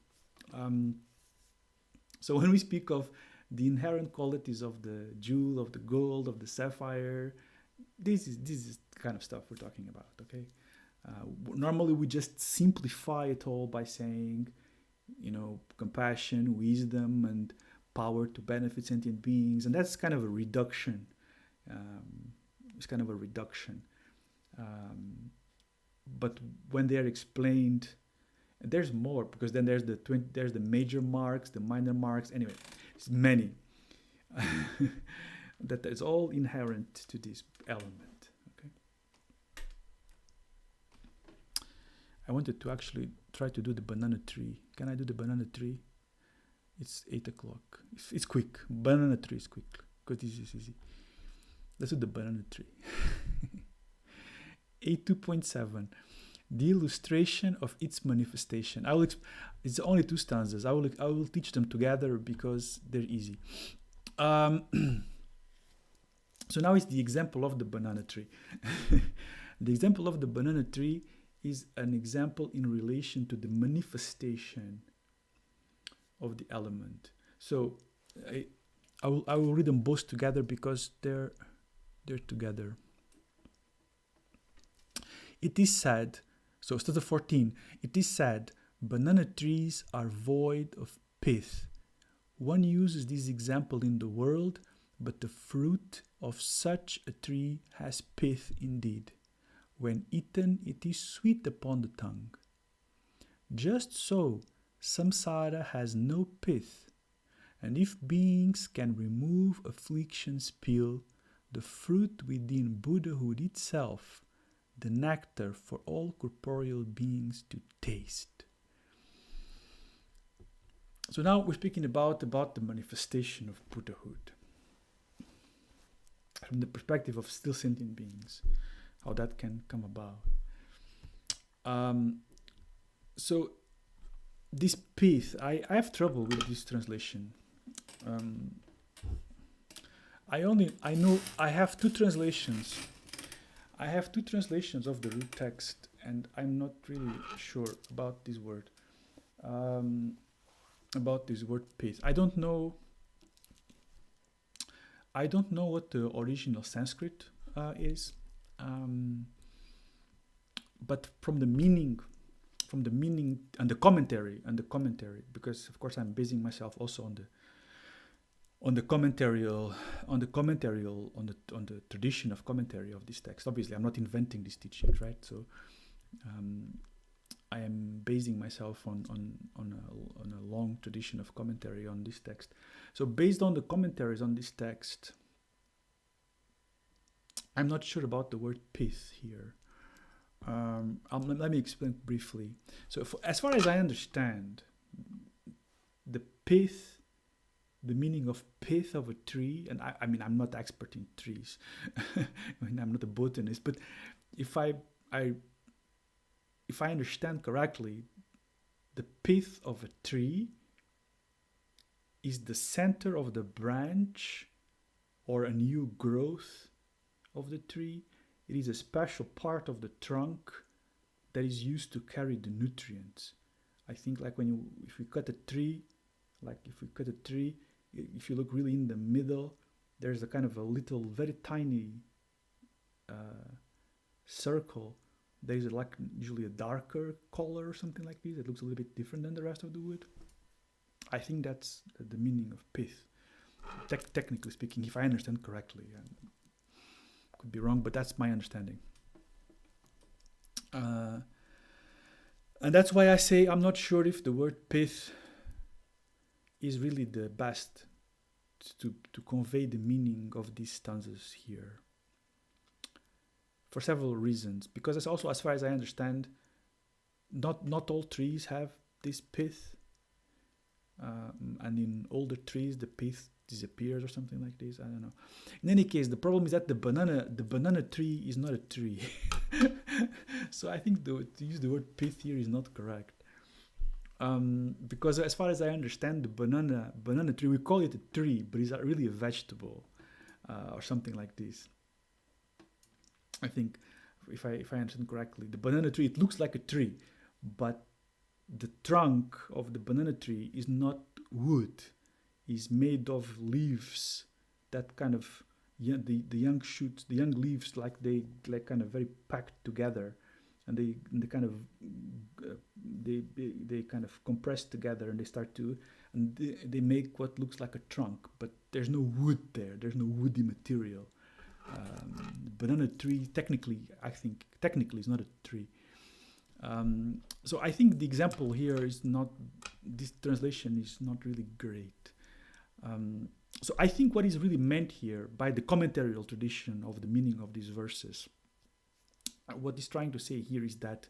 So when we speak of the inherent qualities of the jewel, of the gold, of the sapphire, this is the kind of stuff we're talking about, okay? Normally we just simplify it all by saying, compassion, wisdom, and power to benefit sentient beings, and that's kind of a reduction. It's kind of a reduction. But when they're explained, there's more, because then there's the major marks, the minor marks. Anyway, it's many. That is all inherent to this element. Okay. I wanted to actually try to do the banana tree. Can I do the banana tree? It's 8 o'clock. It's quick. Banana tree is quick because this is easy. Let's do the banana tree. 8.2.7. The illustration of its manifestation. It's only 2 stanzas. I will teach them together because they're easy. So now it's the example of the banana tree. The example of the banana tree is an example in relation to the manifestation of the element. So I will read them both together because they're together. It is said, so stanza 14, it is said, banana trees are void of pith. One uses this example in the world, but the fruit of such a tree has pith indeed. When eaten, it is sweet upon the tongue. Just so, samsara has no pith, and if beings can remove affliction's peel, the fruit within Buddhahood itself, the nectar for all corporeal beings to taste. So now we're speaking about the manifestation of Buddhahood from the perspective of still sentient beings, how that can come about. So this pith, I have trouble with this translation. I have 2 translations. I have 2 translations of the root text, and I'm not really sure about this word. About this word pith. I don't know what the original Sanskrit is, but from the meaning and the commentary, because of course I'm basing myself also on the tradition of commentary of this text. Obviously, I'm not inventing these teachings, right? So I am basing myself on a long tradition of commentary on this text. So based on the commentaries on this text, I'm not sure about the word pith here. Let me explain briefly. So as far as I understand, the pith, the meaning of pith of a tree, and I mean, I'm not expert in trees. I'm not a botanist, but if I understand correctly, the pith of a tree is the center of the branch or a new growth of the tree. It is a special part of the trunk that is used to carry the nutrients. I think like if we cut a tree, if you look really in the middle, there's a kind of a little, very tiny circle. There is like usually a darker color or something like this. It looks a little bit different than the rest of the wood. I think that's the meaning of pith, technically speaking, if I understand correctly. Could be wrong, but that's my understanding. And that's why I say I'm not sure if the word pith is really the best to convey the meaning of these stanzas here. For several reasons. Because it's also, as far as I understand, not all trees have this pith. And in older trees, the pith disappears or something like this. I don't know. In any case, the problem is that the banana tree is not a tree. So I think to use the word pith here is not correct. Because as far as I understand, the banana tree, we call it a tree, but it's really a vegetable or something like this. I think, if I understand correctly, the banana tree, it looks like a tree, but the trunk of the banana tree is not wood, is made of leaves that kind of, the young shoots, the young leaves, they kind of very packed together, and they kind of they kind of compress together, and they make what looks like a trunk, but there's no wood there. There's no woody material. Banana tree, technically is not a tree. So I think the example here is not, this translation is not really great. So I think what is really meant here by the commentarial tradition of the meaning of these verses, what it's trying to say here is that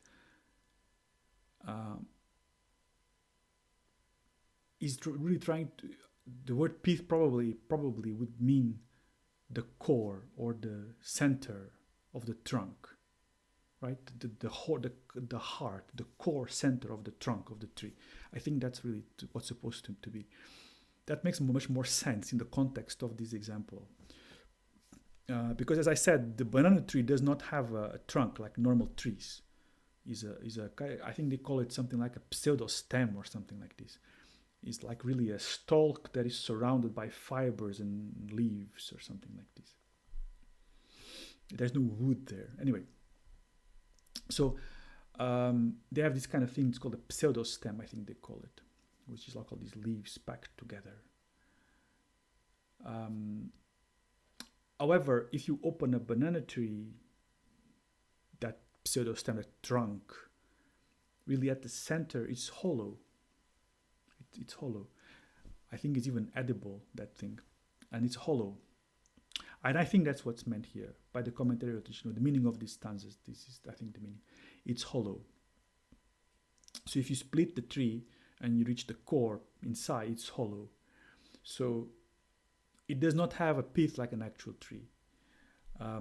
really trying to, the word pith probably would mean the core or the center of the trunk, right? The heart, the core center of the trunk of the tree. I think that's really what's supposed to be. That makes much more sense in the context of this example. Because as I said, the banana tree does not have a trunk like normal trees. I think they call it something like a pseudo stem or something like this. It's like really a stalk that is surrounded by fibers and leaves or something like this. There's no wood there. Anyway, so they have this kind of thing, it's called a pseudo stem, I think they call it, which is like all these leaves packed together. However, if you open a banana tree, that pseudo stem, that trunk, really at the center, it's hollow. It's hollow. I think it's even edible, that thing. And it's hollow. And I think that's what's meant here by the commentary tradition. The meaning of these stanzas, this is, I think, the meaning. It's hollow. So if you split the tree and you reach the core inside, it's hollow. So it does not have a pith like an actual tree. So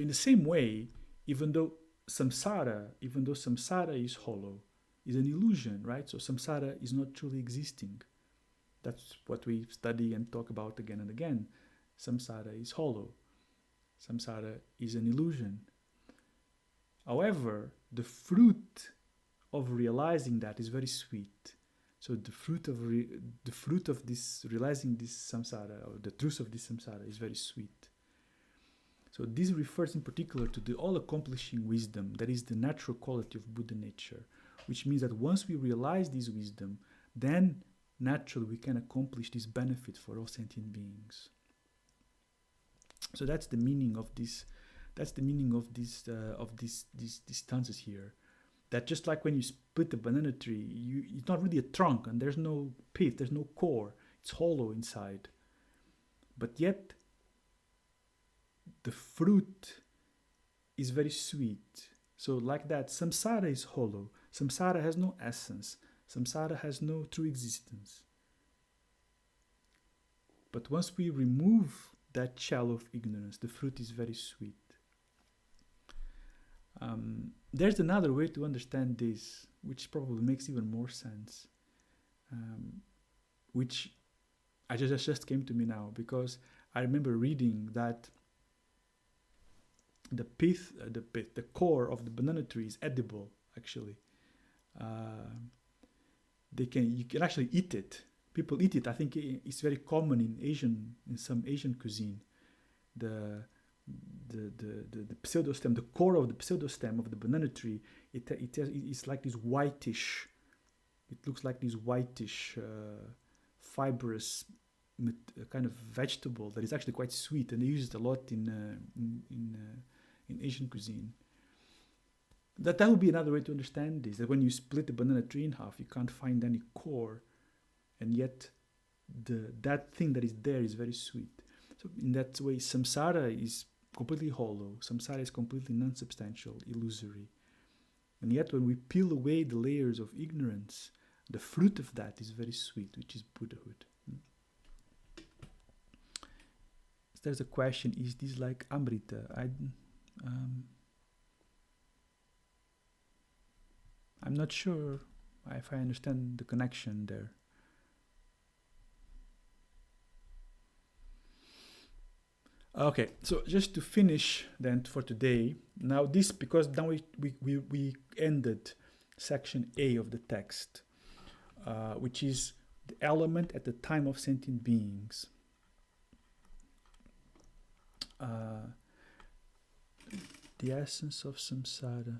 in the same way, even though samsara is hollow, is an illusion, right? So samsara is not truly existing. That's what we study and talk about again and again. Samsara is hollow. Samsara is an illusion. However, the fruit of realizing that is very sweet. So the fruit of this, realizing this samsara, or the truth of this samsara, is very sweet. So this refers in particular to the all-accomplishing wisdom that is the natural quality of Buddha nature, which means that once we realize this wisdom, then naturally we can accomplish this benefit for all sentient beings. So that's the meaning of this. That's the meaning of these stanzas here. That just like when you split a banana tree, it's not really a trunk, and there's no pith, there's no core. It's hollow inside. But yet, the fruit is very sweet. So like that, samsara is hollow. Samsara has no essence. Samsara has no true existence. But once we remove that shell of ignorance, the fruit is very sweet. There's another way to understand this, which probably makes even more sense, which I just came to me now, because I remember reading that the pith, the core of the banana tree is edible. Actually, you can actually eat it. People eat it. I think it's very common in some Asian cuisine. The pseudostem, the core of the pseudostem of the banana tree, it's like this whitish. It looks like this whitish, fibrous kind of vegetable that is actually quite sweet, and they use it a lot in Asian cuisine. That would be another way to understand this. That when you split the banana tree in half, you can't find any core, and yet that thing that is there is very sweet. So in that way, samsara is completely hollow. Samsara is completely non-substantial, illusory. And yet when we peel away the layers of ignorance, the fruit of that is very sweet, which is Buddhahood. There's a question, is this like Amrita? I'm not sure if I understand the connection there. Okay, so just to finish then for today, now this, because now we ended section A of the text, which is the element at the time of sentient beings. The essence of samsara.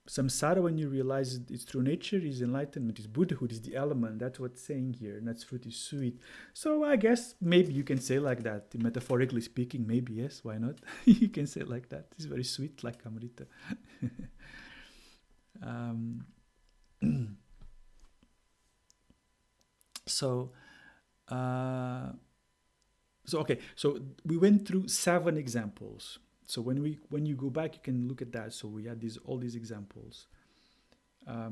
Samsara, when you realize its true nature, is enlightenment, is Buddhahood, is the element. That's what's saying here, and that's fruit is sweet. So I guess maybe you can say like that, metaphorically speaking, maybe, yes, why not? You can say like that. It's very sweet, like Amrita. So okay, so we went through 7 examples. So when you go back, you can look at that. So we had all these examples. The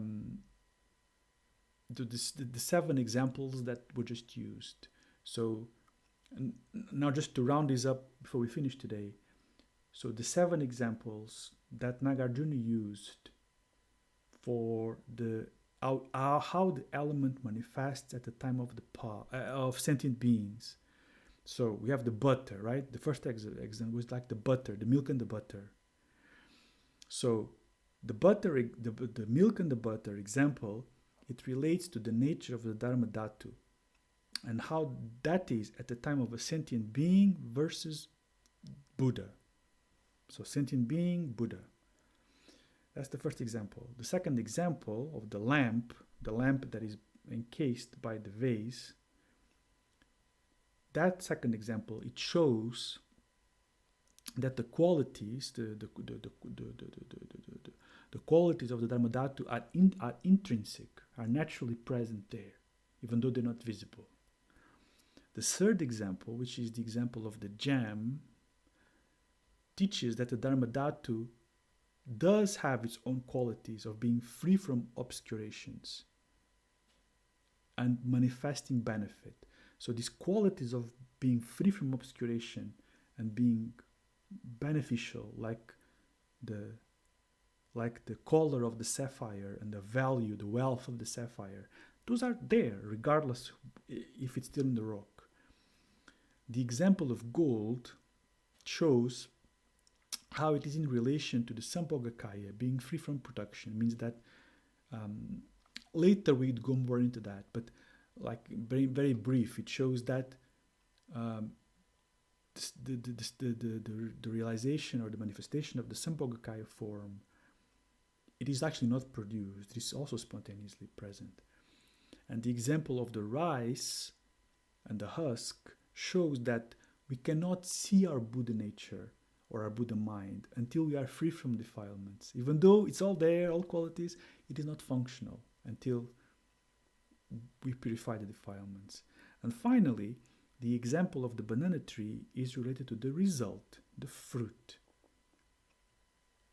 7 examples that were just used. So now just to round this up before we finish today. So the 7 examples that Nagarjuna used for how the element manifests at the time of of sentient beings. So we have the butter, right? The first example was like the butter, the milk and the butter. So the milk and the butter example, it relates to the nature of the Dharmadhatu and how that is at the time of a sentient being versus Buddha. So sentient being, Buddha. That's the first example. The second example of the lamp that is encased by the vase, that second example, it shows that the qualities, the qualities of the Dharmadhatu are intrinsic, are naturally present there, even though they're not visible. The third example, which is the example of the jam, teaches that the Dharmadhatu does have its own qualities of being free from obscurations and manifesting benefit. So these qualities of being free from obscuration and being beneficial, like the color of the sapphire and the value, the wealth of the sapphire, those are there regardless if it's still in the rock. The example of gold shows how it is in relation to the Sambhogakaya, being free from production. It means that later we'd go more into that, but like very, very brief, it shows that the realization or the manifestation of the Sambhogakaya form, it is actually not produced, it is also spontaneously present. And the example of the rice and the husk shows that we cannot see our Buddha nature or our Buddha mind until we are free from defilements. Even though it's all there, all qualities, it is not functional until we purify the defilements. And finally, the example of the banana tree is related to the result, the fruit,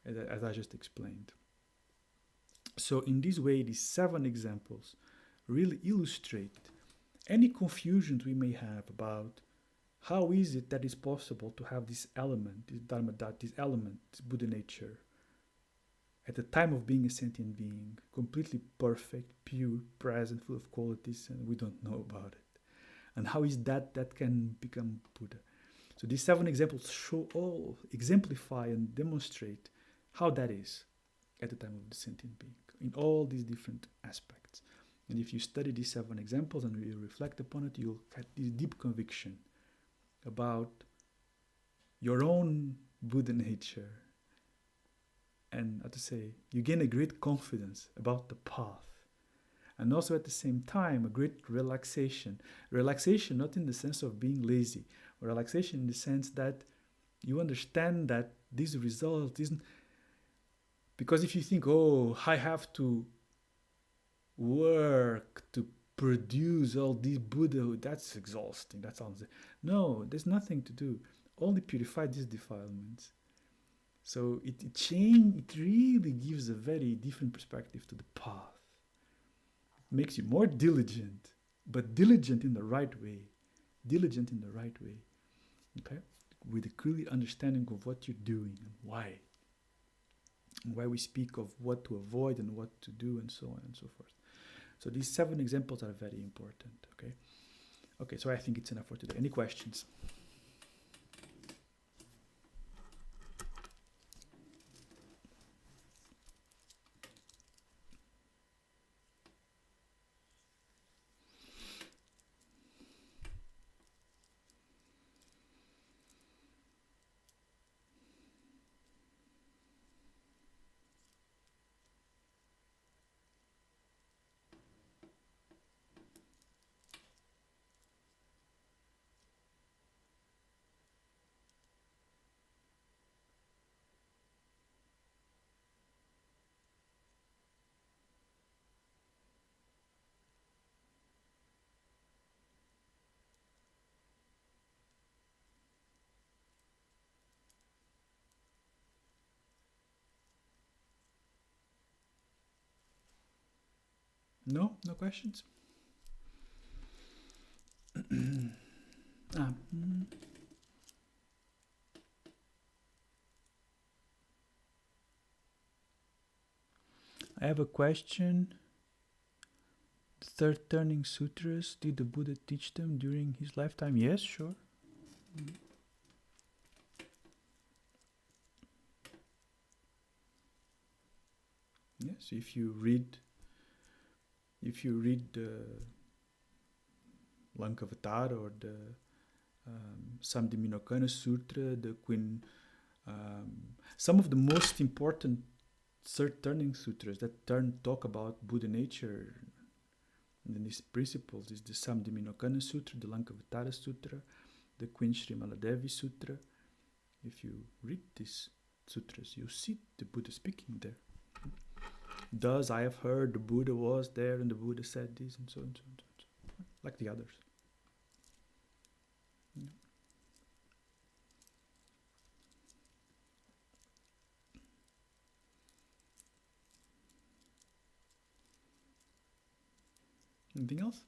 as I just explained. So in this way, these 7 examples really illustrate any confusions we may have about how is it that it's possible to have this element, this Dharmadhatu, this element, this Buddha nature, at the time of being a sentient being, completely perfect, pure, present, full of qualities, and we don't know about it. And how is that can become Buddha? So these 7 examples exemplify and demonstrate how that is at the time of the sentient being in all these different aspects. And if you study these 7 examples and you reflect upon it, you'll get this deep conviction about your own Buddha nature. And how to say, you gain a great confidence about the path. And also at the same time, a great relaxation. Relaxation not in the sense of being lazy, or relaxation in the sense that you understand that this result isn't... Because if you think, oh, I have to work to produce all these Buddha, that's exhausting. That sounds... No, there's nothing to do. Only purify these defilements. So it really gives a very different perspective to the path. It makes you more diligent, but diligent in the right way. Diligent in the right way. Okay? With a clear understanding of what you're doing and why. And why we speak of what to avoid and what to do and so on and so forth. So these 7 examples are very important. Okay? Okay, so I think it's enough for today. Any questions? No? No questions? I have a question. The third turning sutras, did the Buddha teach them during his lifetime? Yes, sure. Yes, if you read the Lankavatara or the Samdhiminokana Sutra, the Queen, some of the most important third turning sutras that talk about Buddha nature and these principles is the Samdhiminokana Sutra, the Lankavatara Sutra, the Queen Srimaladevi Sutra. If you read these sutras, you see the Buddha speaking there. Thus, I have heard the Buddha was there and the Buddha said this and so on, so on, so on, like the others. Yeah. Anything else?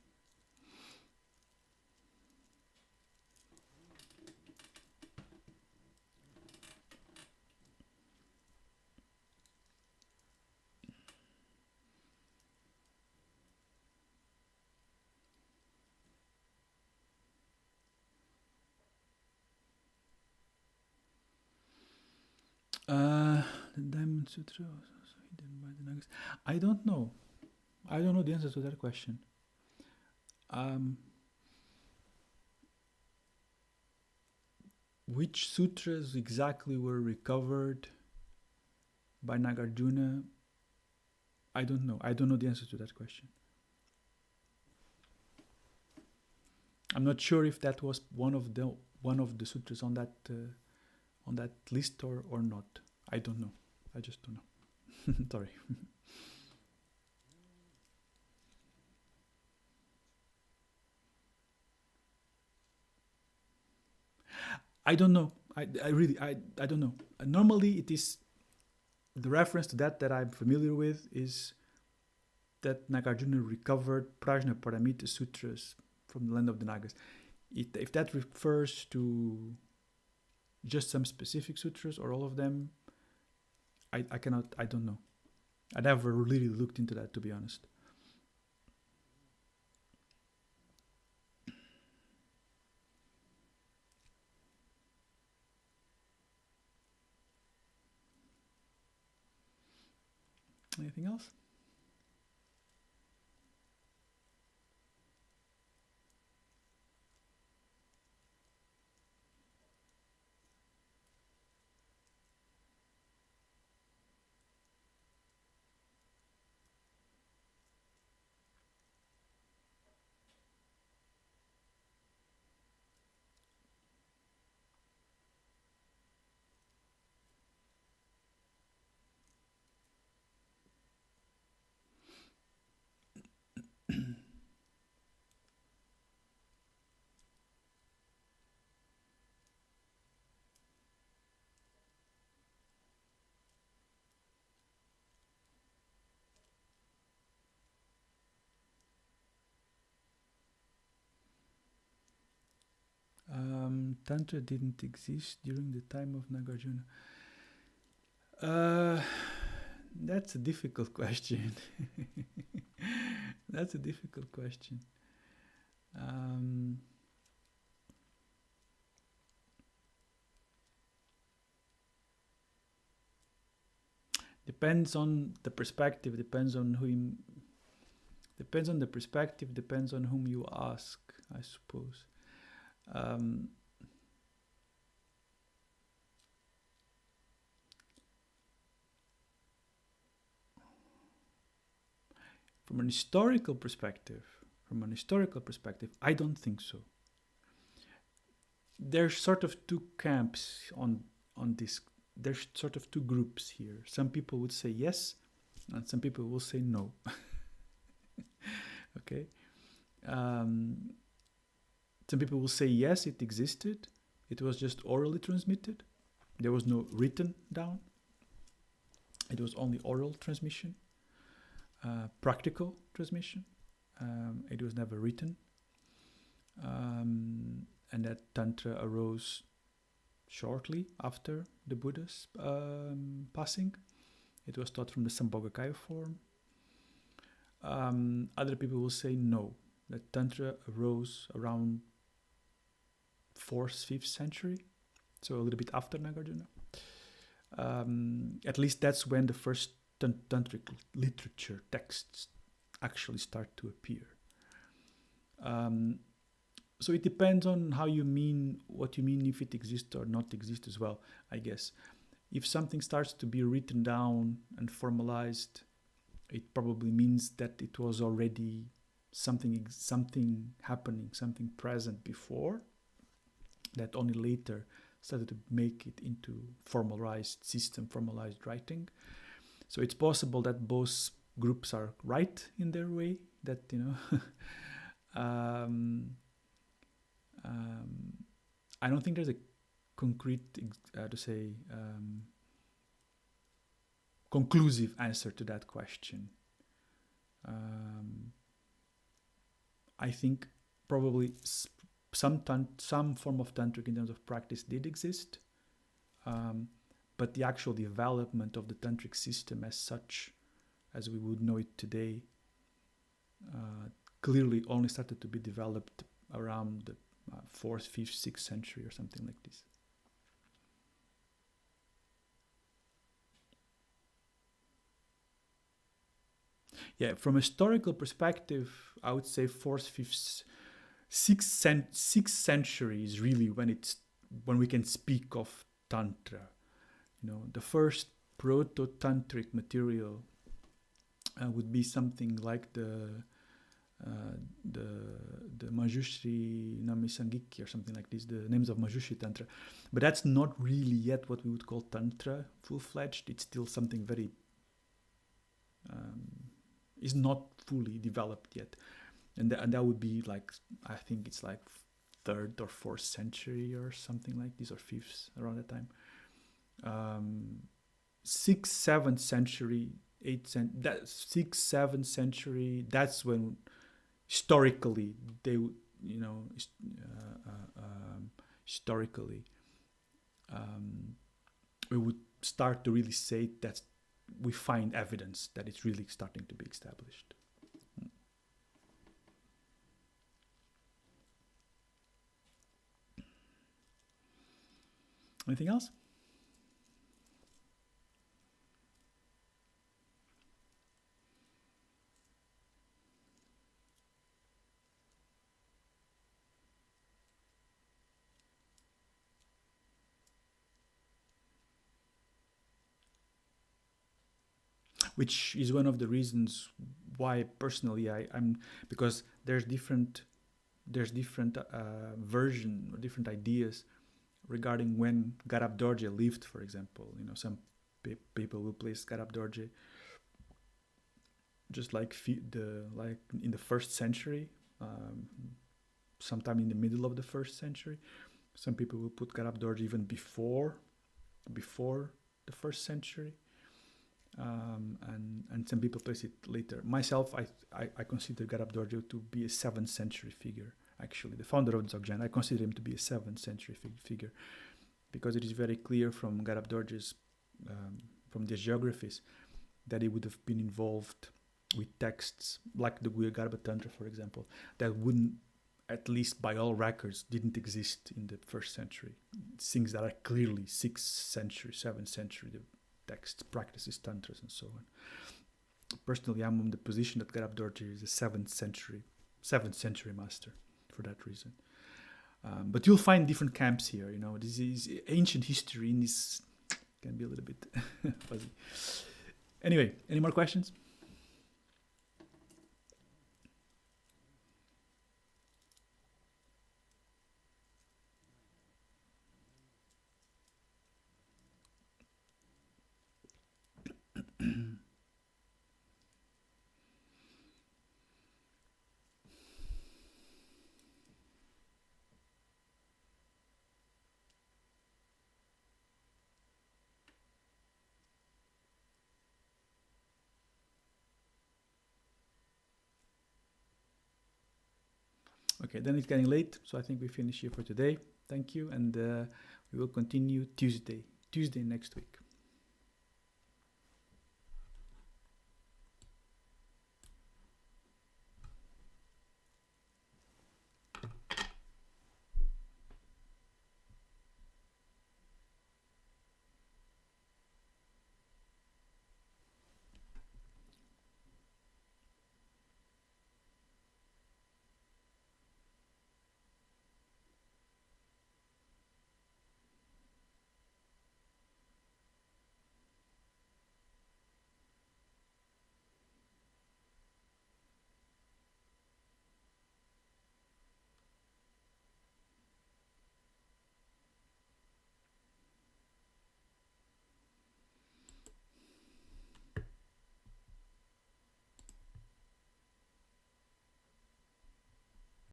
The Diamond Sutra was also hidden by the Nagas. I don't know. I don't know the answer to that question. Which sutras exactly were recovered by Nagarjuna? I don't know. I don't know the answer to that question. I'm not sure if that was one of the sutras on that list or not. I don't know. I just don't know. Sorry. I don't know. I don't know. Normally it is the reference to that I'm familiar with is that Nagarjuna recovered Prajna Paramita Sutras from the land of the Nagas. If that refers to just some specific sutras or all of them, I cannot, I don't know. I never really looked into that, to be honest. Anything else? Tantra didn't exist during the time of Nagarjuna. That's a difficult question. That's a difficult question. Depends on the perspective. Depends on who. Depends on the perspective. Depends on whom you ask, I suppose. From an historical perspective, I don't think so. There's sort of two camps on this. There's sort of two groups here. Some people would say yes, and some people will say no. Okay. Some people will say yes, it existed. It was just orally transmitted. There was no written down. It was only oral transmission, practical transmission. It was never written. And that Tantra arose shortly after the Buddha's passing. It was taught from the Sambhogakaya form. Other people will say no, that Tantra arose around 4th, 5th century, so a little bit after Nagarjuna. At least that's when the first tantric literature texts actually start to appear. So it depends on how you mean, what you mean if it exists or not exists as well, I guess. If something starts to be written down and formalized, it probably means that it was already something happening, something present before, that only later started to make it into formalized system, formalized writing. So it's possible that both groups are right in their way, that, you know, I don't think there's a concrete, conclusive answer to that question. I think probably some form of tantric in terms of practice did exist, but the actual development of the tantric system as such, as we would know it today, clearly only started to be developed around the 4th, 5th, 6th century or something like this. Yeah, from a historical perspective, I would say 4th, 5th, 6th century is really when we can speak of Tantra. You know, the first proto-tantric material would be something like the Manjushri Namisangiki or something like this, the names of Manjushri Tantra. But that's not really yet what we would call Tantra full-fledged. It's still something very, is not fully developed yet. And that would be like, I think it's like 3rd or 4th century or something like this, or 5th, around that time. 6th, 7th century, 6th, 7th century, that's when historically they would, you know, historically we would start to really say that we find evidence that it's really starting to be established. Anything else? Which is one of the reasons why personally I'm because there's different version or different ideas regarding when Garab Dorje lived, for example. You know, some people will place Garab Dorje just like in the 1st century, sometime in the middle of the 1st century. Some people will put Garab Dorje even before the 1st century. And some people place it later. Myself, I consider Garab Dorje to be a 7th century figure. Actually, the founder of Dzogchen, I consider him to be a 7th century figure, because it is very clear from Garab Dorje's from the geographies that he would have been involved with texts like the Garbha Tantra, for example, that wouldn't, at least by all records, didn't exist in the 1st century. Things that are clearly 6th century, 7th century, the texts, practices, tantras, and so on. Personally, I'm on the position that Garab Dorje is a 7th century master for that reason. But you'll find different camps here. You know, this is ancient history, and this can be a little bit fuzzy. Anyway, any more questions? Okay, then it's getting late, so I think we finish here for today. Thank you, and we will continue Tuesday next week.